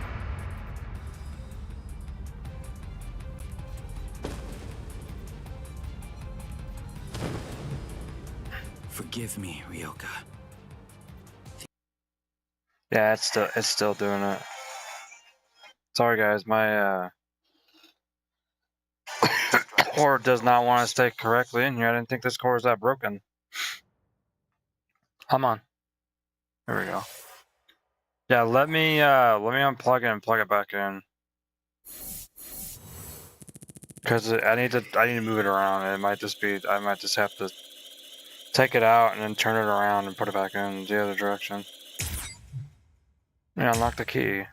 Forgive me, Ryoka. Yeah, it's still doing it. Sorry guys, my cord does not want to stay correctly in here. I didn't think this cord was that broken. Come on. There we go. Yeah, let me unplug it and plug it back in. Cause I need to move it around. It might just be I might just have to take it out and then turn it around and put it back in the other direction. Yeah, unlock the key.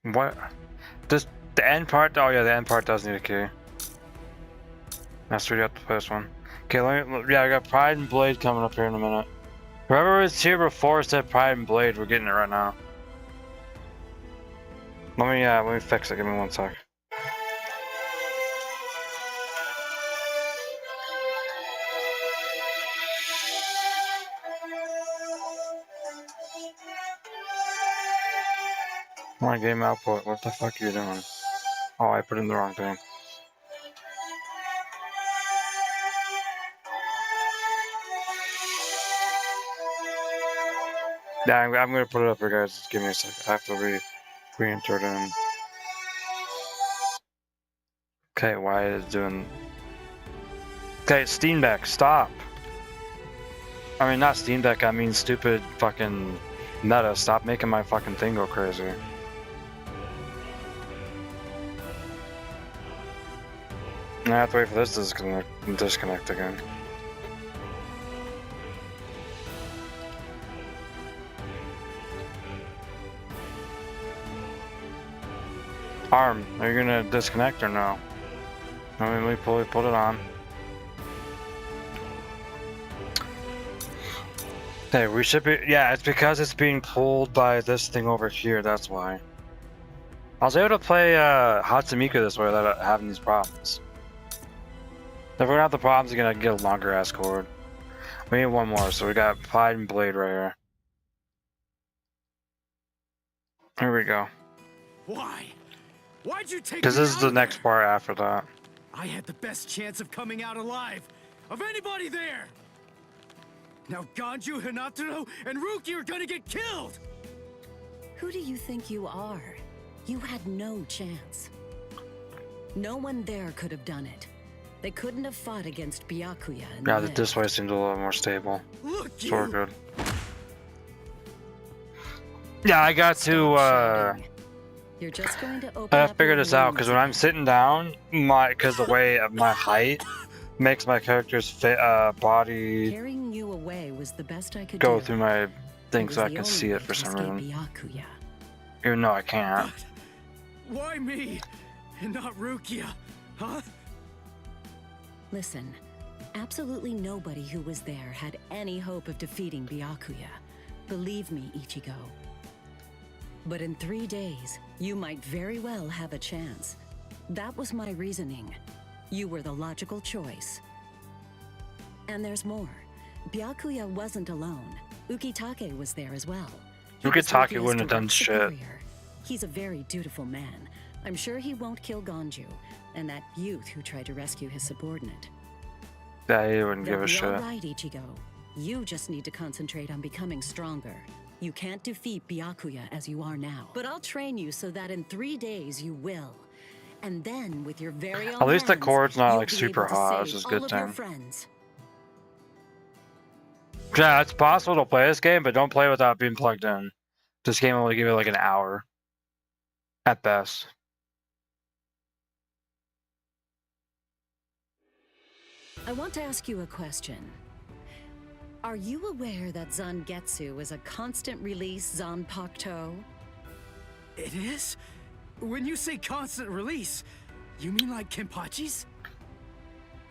What? This the end part? Oh yeah, the end part does need a key. Let's read out the first one. Okay, yeah, I got Pride and Blade coming up here in a minute. Whoever was here before said Pride and Blade. We're getting it right now. Let me fix it. Give me 1 sec. My game output. What the fuck are you doing? Oh, I put in the wrong thing. Yeah, I'm gonna put it up here, guys. Just give me a sec. I have to re-enter it in. Okay, why is it doing? Okay, Steam Deck, stop. I mean, not Steam Deck. I mean, stupid fucking Meta. Stop making my fucking thing go crazy. I have to wait for this to disconnect again. Arm, are you gonna disconnect or no? Let me pull it on. Hey, we should be. Yeah, it's because it's being pulled by this thing over here. That's why. I was able to play Hatsumika this way without having these problems. If we're gonna have the problems, we're gonna get a longer ass cord. We need one more, so we got Pride and Blade right here. Here we go. Why? Why'd you take Because me this is out the of next there? part after that. I had the best chance of coming out alive of anybody there. Now Ganju, Hinataro, and Ruki are gonna get killed. Who do you think you are? You had no chance. No one there could have done it. They couldn't have fought against Byakuya and Yeah, lived. this way seems a little more stable. Look, So we're you. good. Yeah, I got to You're just going to open I up figured your this out because when I'm wounds sitting down, because the way of my height makes my character's body Carrying you away was the best I could go do. through my It thing was so I the can only see way it for to some escape reason. Byakuya. Even though I can't. Why me and not Rukia? Huh? Listen, absolutely nobody who was there had any hope of defeating Byakuya. Believe me, Ichigo. But in 3 days, you might very well have a chance. That was my reasoning. You were the logical choice. And there's more. Byakuya wasn't alone. Ukitake was there as well. He was Ukitake Rukia's wouldn't have done direct shit. superior. He's a very dutiful man. I'm sure he won't kill Ganju and that youth who tried to rescue his subordinate. Yeah, he wouldn't They'll give a be shit. all right, Ichigo. You just need to concentrate on becoming stronger. You can't defeat Byakuya as you are now. But I'll train you so that in 3 days you will. And then, with your very own At least the hands, chord's not you'll like be super able to hot. save This is a all good of your thing. friends. Yeah, it's possible to play this game, but don't play without being plugged in. This game will only give you like an hour. At best. I want to ask you a question. Are you aware that Zangetsu is a constant release Zanpakuto? It is? When you say constant release, you mean like Kenpachi's?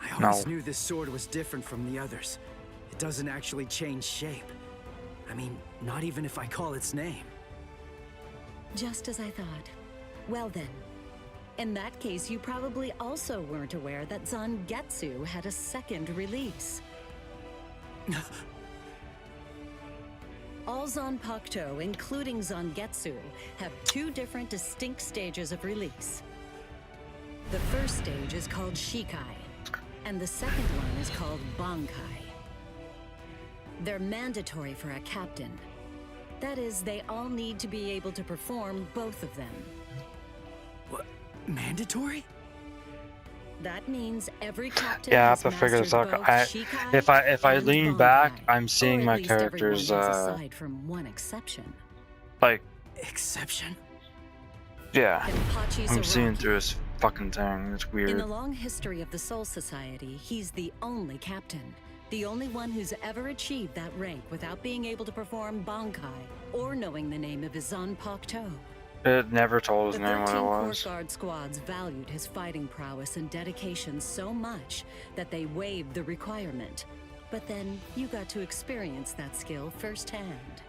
I always knew this sword was different from the others. It doesn't actually change shape. I mean, not even if I call its name. Just as I thought. Well then, in that case, you probably also weren't aware that Zangetsu had a second release. All Zanpakuto, including Zangetsu, have 2 different distinct stages of release. The first stage is called Shikai, and the second one is called Bankai. They're mandatory for a captain. That is, they all need to be able to perform both of them. What? Mandatory? That means every captain Yeah, I have has to figure this out. mastered both Shikai If I and lean Bankai, back, I'm or seeing at my least everyone character's has, aside from one exception. like Exception? yeah. Kenpachi's I'm seeing Araki. through his fucking thing. It's In weird. the long history of the Soul Society, he's the only captain. The only one who's ever achieved that rank without being able to perform Bankai or knowing the name of his Zanpakuto. It never told his The name 13 what it Court was. Guard squads valued his fighting prowess and dedication so much that they waived the requirement. But then you got to experience that skill firsthand.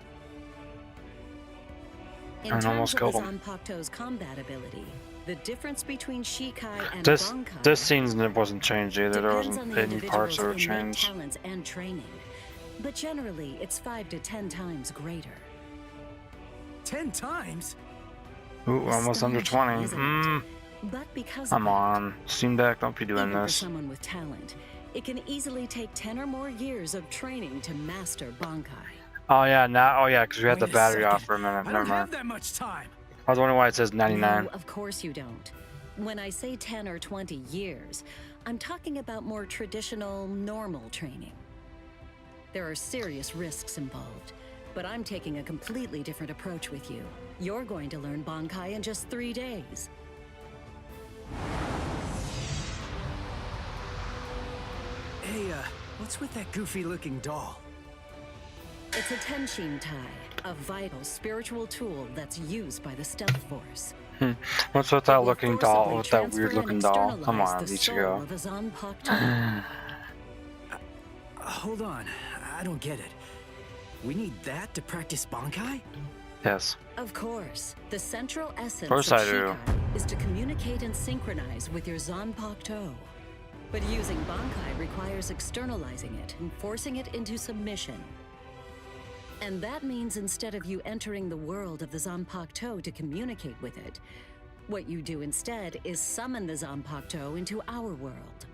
In And terms almost of killed the him. Zanpakuto's combat ability, the difference between Shikai and This Bankai scene wasn't changed either. There depends wasn't on the any parts that were individual's innate changed. talents and training. But generally, it's 5 to 10 times greater. 10 times? Ooh, almost under 20. Isn't it? But because Come of on, Steam Deck, don't be doing even for this. someone with talent, it can easily take 10 or more years of training to master Bankai. Oh yeah, now because we had the Wait a battery off second. for a minute. I Never don't have mind. that much time. I was wondering why it says 99. No, of course you don't. When I say 10 or 20 years, I'm talking about more traditional, normal training. There are serious risks involved, but I'm taking a completely different approach with you. You're going to learn Bankai in just 3 days. Hey, what's with that goofy-looking doll? It's a Tenshin Tai, a vital spiritual tool that's used by the Stealth Force. What's with that looking doll? Forcibly With that transfer weird and looking doll? Come externalize on, the needs to soul go. of a Zanpakuto. Hold on, I don't get it. We need that to practice Bankai? Yes. Of course, the central essence of course I do. Shikai is to communicate and synchronize with your Zanpakuto. But using Bankai requires externalizing it and forcing it into submission. And that means instead of you entering the world of the Zanpakuto to communicate with it, What you do instead is summon the Zanpakuto into our world.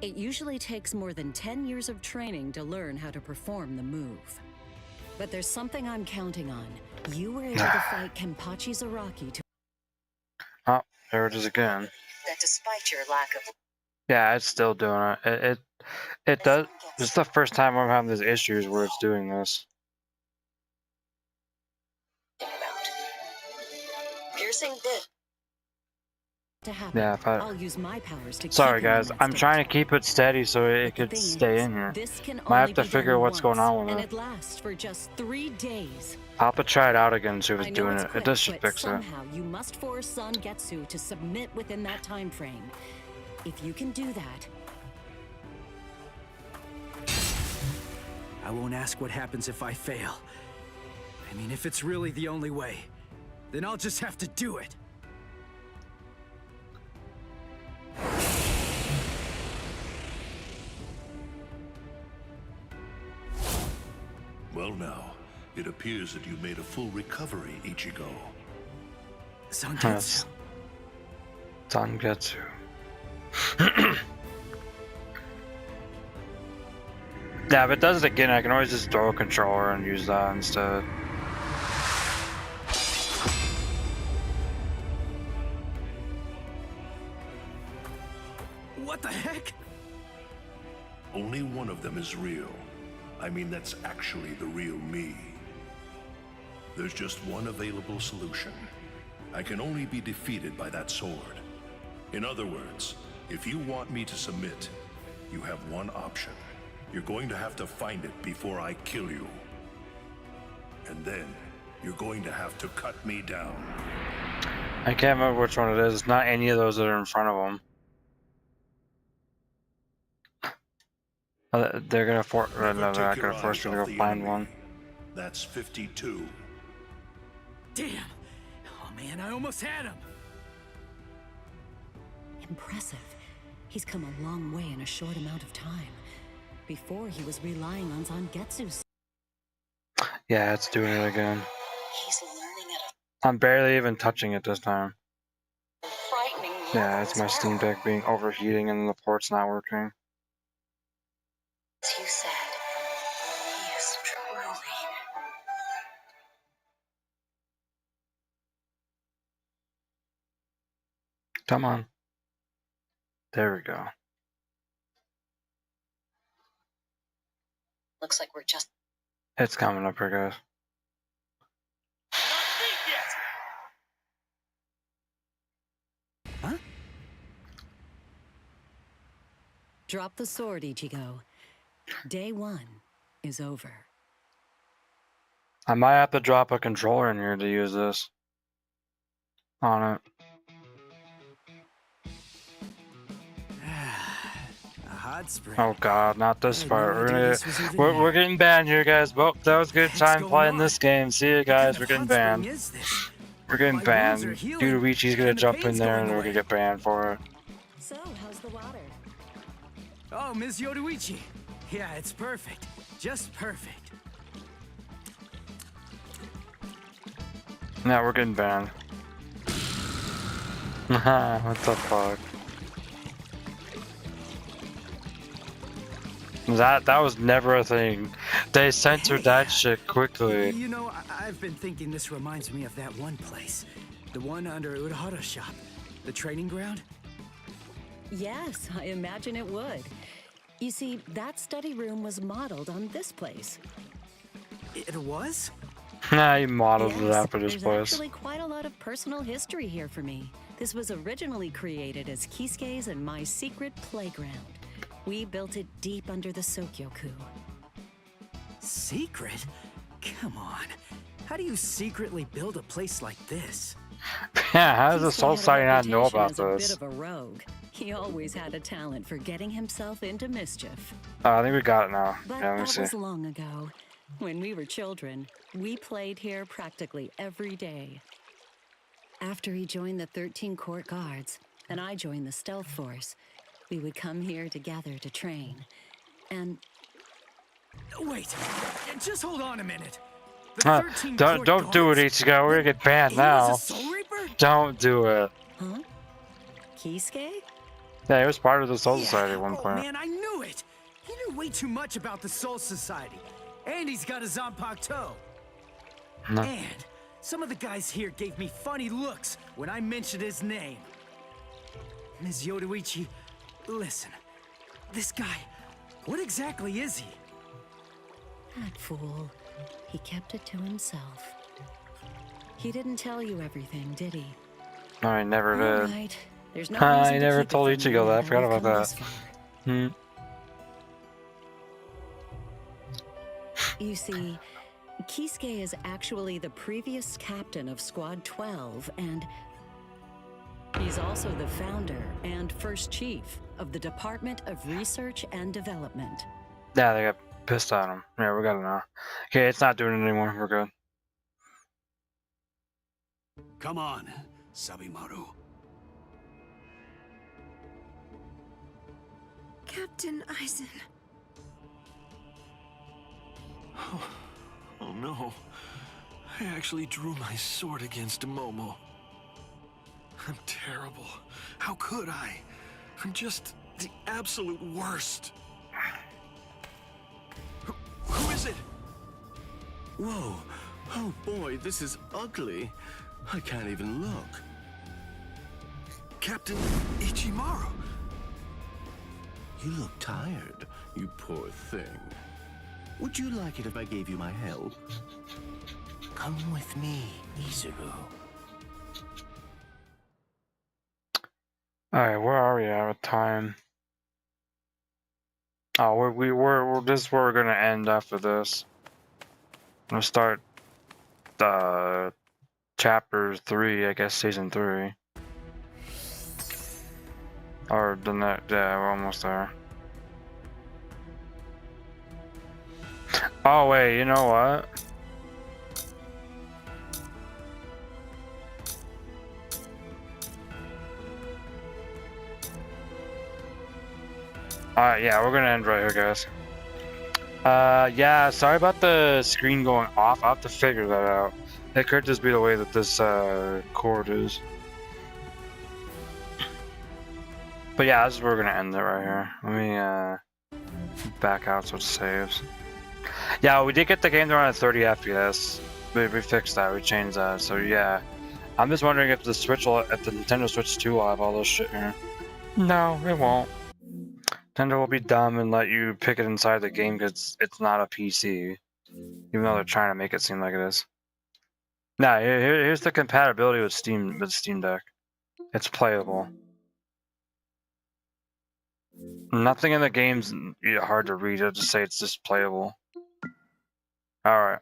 It usually takes more than 10 years of training to learn how to perform the move. But there's something I'm counting on. You were able to fight Kenpachi Zaraki to... Oh, there it is again. That despite your lack of... Yeah, it's still doing it. It does. This is the first time I'm having these issues where it's doing this. Piercing bit. Yeah, if I... I'll use my powers to Sorry keep him in guys, that I'm state. trying to keep it steady so it could stay in here. Might have to figure what's going on with and it. it lasts for just 3 days. Papa try it out again and see if I it's know doing it's it. quick, It does should but fix it. somehow you must force Zangetsu to submit within that time frame. If you can do that, I won't ask what happens if I fail. I mean, if it's really the only way, then I'll just have to do it. Well now, it appears that you made a full recovery, Ichigo. Zangetsu. Zangetsu. Yeah, if it does it again, I can always just throw a controller and use that instead. What the heck? Only one of them is real. I mean, that's actually the real me. There's just one available solution. I can only be defeated by that sword. In other words, if you want me to submit, you have one option. You're going to have to find it before I kill you. And then, you're going to have to cut me down. I can't remember which one it is. It's not any of those that are in front of them. They're gonna force. No, they're not gonna force me to go find one. That's 52. Damn! Oh man, I almost had him! impressive. He's come a long way in a short amount of time. Before, he was relying on Zangetsu's. Yeah, it's doing it again. He's learning at a I'm barely even touching it this time. frightening level. Yeah, it's my Steam Deck being overheating and the port's not working. As you said, he is truly... Come on. There we go. Looks like we're just... It's coming up here, guys. Huh? Drop the sword, Ichigo. Day 1 is over. I might have to drop a controller in here to use this on it. A hot spring. Oh god, not this I had part. no We're idea gonna this was even we're here. getting banned here, guys. Well, that was a good What's time going playing on? this game. See you guys. We're getting What kind of hot banned. spring is this? We're getting My banned. wounds are healing, Yuruichi's gonna and the jump in pain's there going and we're away. gonna get banned for it. So, how's the water? Oh, Ms. Yoruichi. Yeah, it's perfect. Just perfect. Yeah, we're getting banned. What the fuck? That was never a thing. They censored that shit quickly. You know, I've been thinking this reminds me of that one place. The one under Urahara shop. The training ground? Yes, I imagine it would. You see, that study room was modeled on this place. It was? Nah, you modeled it Yes, after this there's place. actually quite a lot of personal history here for me. This was originally created as Kisuke's and my secret playground. We built it deep under the Sokyoku. Secret? Come on. How do you secretly build a place like this? Yeah, how does the Soul Kisuke had Society a not know reputation about as a this? bit of a rogue. He always had a talent for getting himself into mischief. I think we got it now. But Yeah, let me that see. was long ago. When we were children, we played here practically every day. After he joined the 13 Court Guards, and I joined the Stealth Force, we would come here together to train. And Wait, just hold on a minute. The 13 Don't do it, Court Ichigo. We're gonna get banned He now. was a Soul Reaper? Don't do it. Huh? Kisuke? Yeah, he was part of the Soul Yeah. Society at one Oh point. man, I knew it. He knew way too much about the Soul Society, and he's got a Zanpakuto. No. And some of the guys here gave me funny looks when I mentioned his name. Ms. Yoruichi, listen. This guy, what exactly is he? That fool. He kept it to himself. He didn't tell you everything, did he? No, I never All did. right. There's no I reason to never keep it told from Ichigo you that. I now forgot we've about come that. this far. Hmm. You see, Kisuke is actually the previous captain of Squad 12, and he's also the founder and first chief of the Department of Research and Development. Yeah, they got pissed at him. Yeah, we got it now. Okay, it's not doing it anymore. We're good. Come on, Sabimaru. Captain Eisen. Oh no. I actually drew my sword against Momo. I'm terrible. How could I? I'm just the absolute worst. Who is it? Whoa. Oh boy, this is ugly. I can't even look. Captain Ichimaru. You look tired, you poor thing. Would you like it if I gave you my help? Come with me, Izuru. Alright, where are we at with time? Oh, we're this is where we're gonna end after this. I'm gonna start chapter 3, I guess season 3. Or the next, yeah, we're almost there. Oh wait, you know what? Alright, yeah, we're gonna end right here, guys. Yeah, sorry about the screen going off. I'll have to figure that out. It could just be the way that this cord is. But yeah, this is where we're gonna end it right here. Let me back out so it saves. Yeah, we did get the game to run at 30 FPS. We fixed that, we changed that, so yeah. I'm just wondering if the Switch will, if the Nintendo Switch 2 will have all this shit here. No, it won't. Nintendo will be dumb and let you pick it inside the game because it's not a PC. Even though they're trying to make it seem like it is. Now, here's the compatibility with Steam Deck. It's playable. Nothing in the game's hard to read. I'll just say it's just playable. Alright.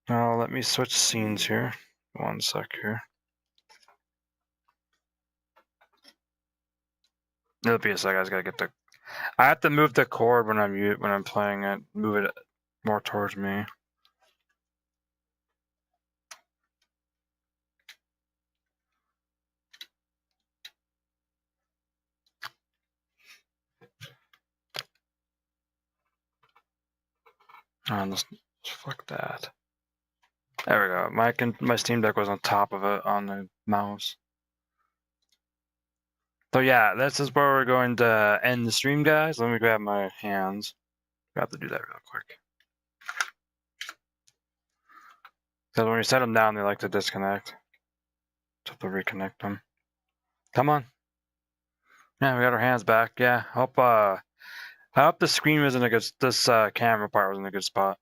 Now let me switch scenes here. One sec here. It'll be a sec. I just gotta get the. I have to move the cord when I'm playing it. Move it more towards me. Let's fuck that. There we go. My Steam Deck was on top of it on the mouse. So yeah, this is where we're going to end the stream, guys. Let me grab my hands. I have to do that real quick. Because when you set them down, they like to disconnect. So have to reconnect them. Come on. Yeah, we got our hands back. Yeah, I hope the screen was in a good. This camera part was in a good spot.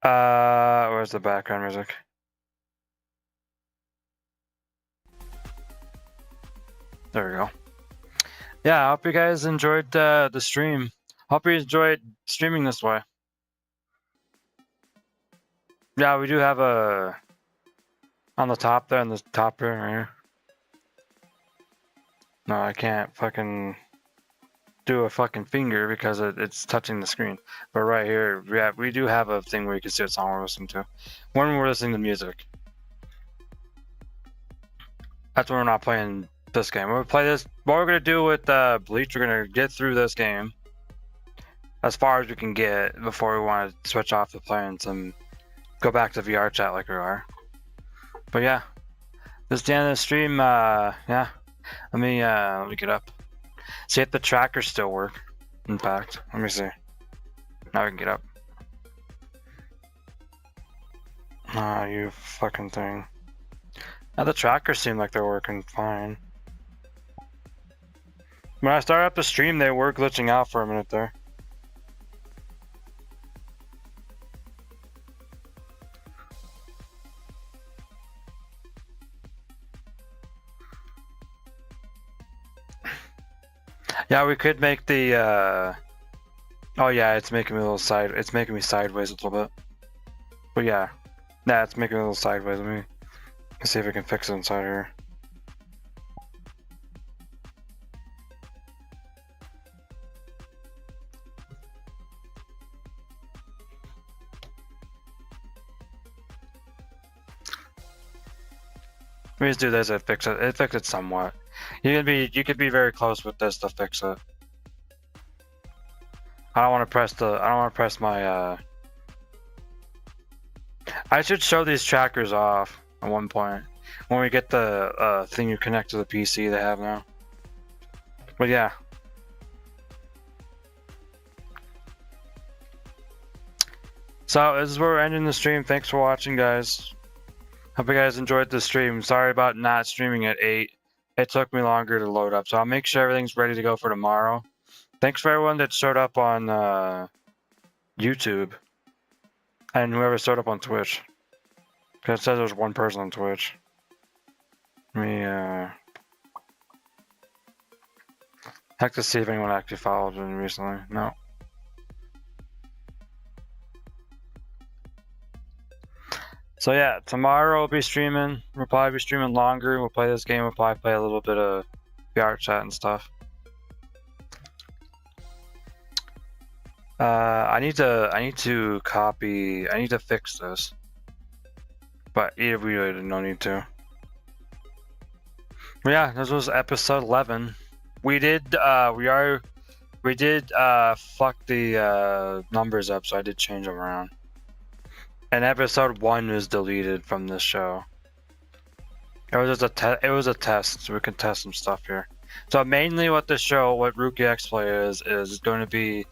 Where's the background music? There we go. Yeah, I hope you guys enjoyed the stream. Hope you enjoyed streaming this way. Yeah, we do have a on the top there, on the top here, right here. No, I can't fucking do a fucking finger because it's touching the screen. But right here, we do have a thing where you can see what song we're listening to when we're listening to music. That's when we're not playing this game. When we play this, what we're gonna do with Bleach, we're gonna get through this game as far as we can get before we want to switch off to playing some go back to VR chat like we are. But yeah, this is the end of the stream. Yeah, let me get up. See if the trackers still work. In fact, let me see. Now we can get up. Ah, you fucking thing. Now the trackers seem like they're working fine. When I started up the stream, they were glitching out for a minute there. Yeah, we could make the oh yeah, it's making me a little side. It's making me sideways a little bit. But yeah, it's making me a little sideways. Let me see if we can fix it inside here. Let me just do this and fix it. It fixed it somewhat. You could be very close with this to fix it. I don't want to press my I should show these trackers off at one point when we get the thing you connect to the PC they have now. But yeah. So this is where we're ending the stream. Thanks for watching, guys. Hope you guys enjoyed the stream. Sorry about not streaming at 8. It took me longer to load up, so I'll make sure everything's ready to go for tomorrow. Thanks for everyone that showed up on YouTube and whoever showed up on Twitch. Because it says there's one person on Twitch. Let me check to see if anyone actually followed me recently. No. So yeah, tomorrow we'll be streaming. We'll probably be streaming longer. We'll play this game. We'll probably play a little bit of VR chat and stuff. I need to copy. I need to fix this. But either we really no need to. But yeah, this was episode 11. We did fuck the numbers up, so I did change them around. And episode 1 was deleted from this show. It was just a test, so we can test some stuff here. So mainly what Rukiaxplay is going to be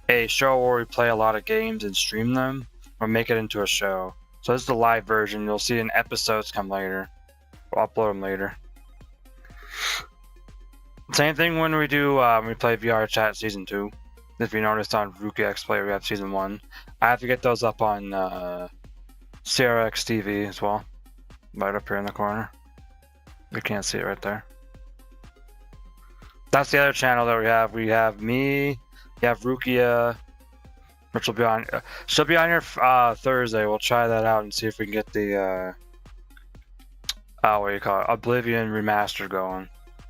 a show where we play a lot of games and stream them, or make it into a show. So this is the live version. You'll see in episodes come later. We'll upload them later. Same thing when we do we play VR Chat Season 2. If you noticed on Rukiaxplay, we have Season 1. I have to get those up on CRX TV as well. Right up here in the corner. You can't see it right there. That's the other channel that we have. We have me, you have Rukia, which will be on. She'll be on here Thursday. We'll try that out and see if we can get the what do you call it? Oblivion remaster going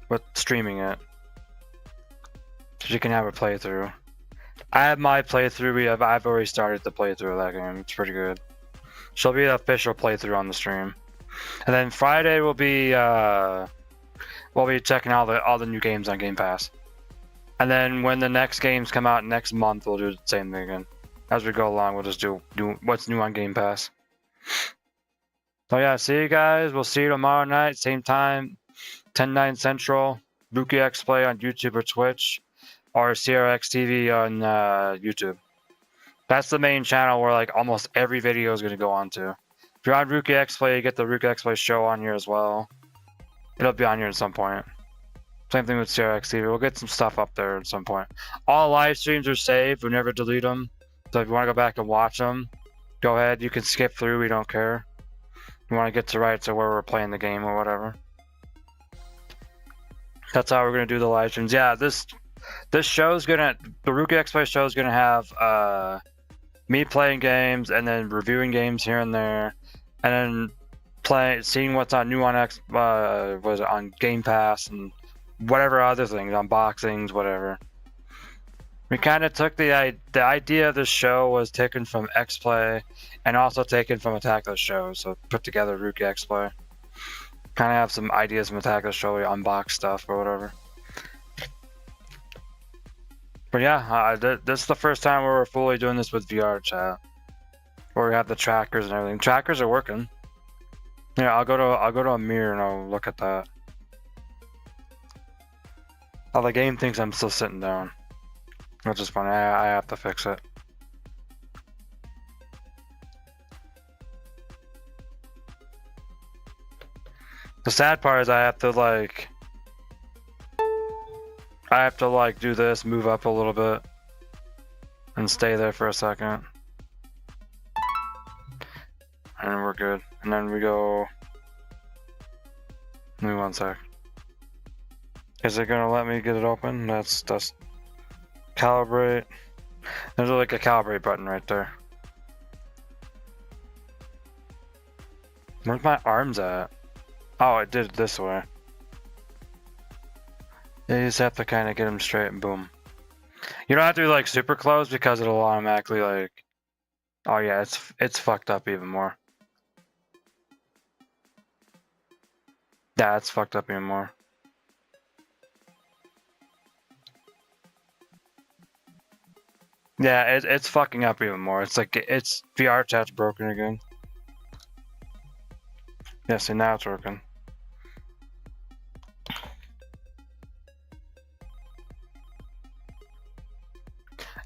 with streaming it. So you can have a playthrough. I have my playthrough. I've already started the playthrough of that game. It's pretty good. She'll be the official playthrough on the stream, and then Friday we'll be checking out all the new games on Game Pass. And then when the next games come out next month, we'll do the same thing again. As we go along, we'll just do what's new on Game Pass. So yeah, see you guys. We'll see you tomorrow night, same time, 10/9 Central. Rukiaxplay on YouTube or Twitch, or CRX TV on YouTube. That's the main channel where like almost every video is going to go on to. If you're on Rukiaxplay, you get the Rukiaxplay show on here as well. It'll be on here at some point. Same thing with CRX TV. We'll get some stuff up there at some point. All live streams are saved. We never delete them. So if you want to go back and watch them, go ahead. You can skip through. We don't care. You want to get to right to where we're playing the game or whatever. That's how we're going to do the live streams. Yeah, the Rukiaxplay show is going to have me playing games and then reviewing games here and there, and then seeing what's on new on on Game Pass and whatever other things, unboxings, whatever. We kind of took the idea of this show was taken from X-Play and also taken from Attack of the Show, so put together Rukiaxplay. Kind of have some ideas from Attack of the Show, we unbox stuff or whatever. But yeah, this is the first time where we're fully doing this with VR chat. Where we have the trackers and everything. Trackers are working. Yeah, I'll go to a mirror and I'll look at that. Oh, the game thinks I'm still sitting down. Which is funny. I have to fix it. The sad part is I have to do this, move up a little bit, and stay there for a second. And we're good. And then we go... Give me 1 sec. Is it gonna let me get it open? That's calibrate. There's like a calibrate button right there. Where's my arms at? Oh, it did it this way. You just have to kind of get them straight and boom. You don't have to be like super close because it'll automatically like... Oh yeah, it's fucked up even more. Yeah, it's fucked up even more. Yeah, it's fucking up even more. It's like it's VR chat's broken again. Yeah, see now it's working.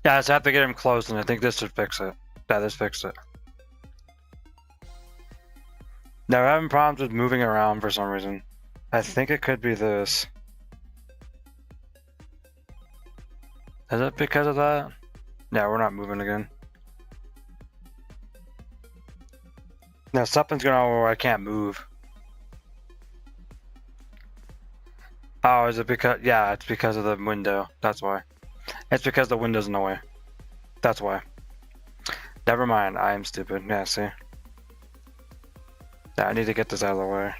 Yeah, I just have to get him closed, and I think this should fix it. Yeah, this fixed it. Now we're having problems with moving around for some reason. I think it could be this. Is it because of that? Yeah, we're not moving again. Now something's going on where I can't move. Oh, is it because... Yeah, it's because of the window. That's why. It's because the window's in the way. That's why. Never mind, I am stupid. Yeah, see? Yeah, I need to get this out of the way.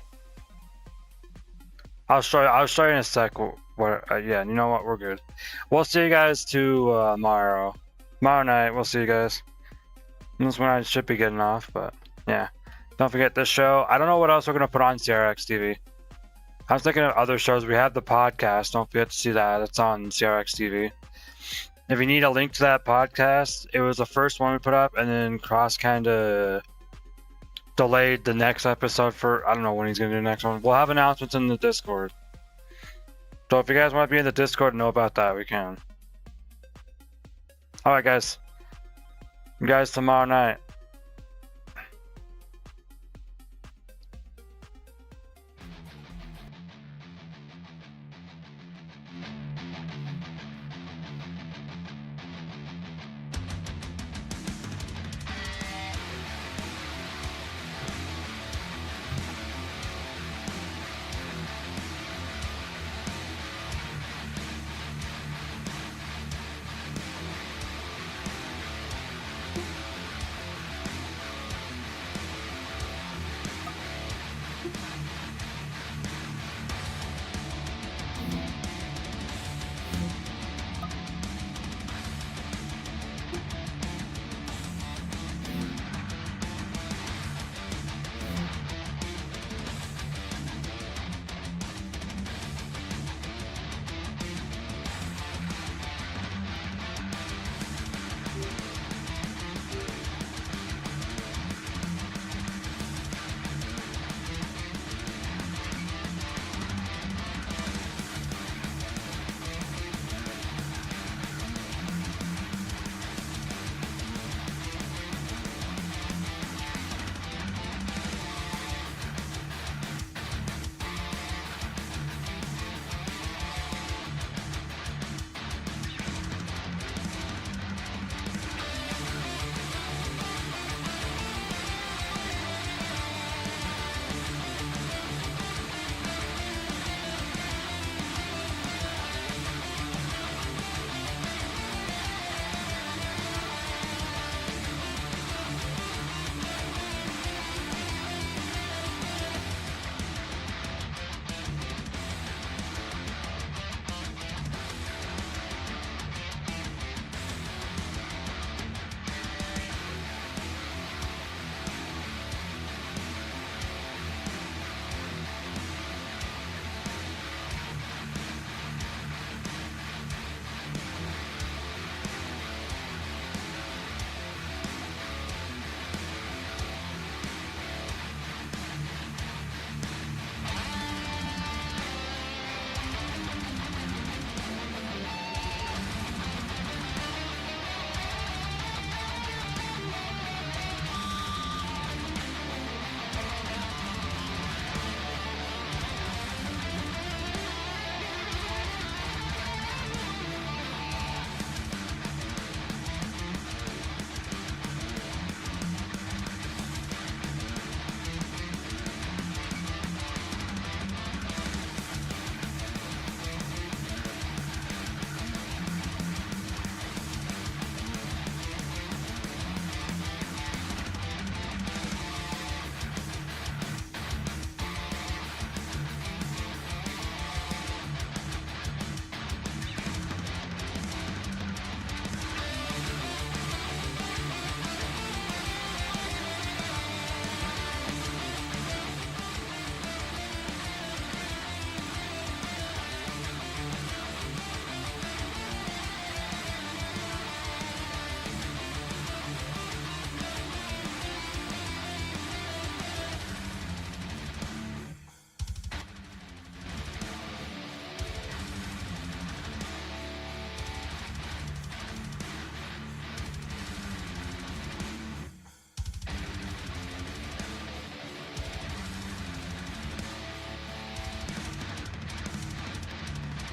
I'll show you in a sec. Yeah, you know what? We're good. We'll see you guys tomorrow. Tomorrow night, we'll see you guys. This one I should be getting off, but yeah. Don't forget this show. I don't know what else we're going to put on CRX TV. I was thinking of other shows. We have the podcast. Don't forget to see that. It's on CRX TV. If you need a link to that podcast, it was the first one we put up, and then Cross kind of delayed the next episode for... I don't know when he's going to do the next one. We'll have announcements in the Discord. So if you guys want to be in the Discord and know about that, we can. Alright, guys. You guys tomorrow night.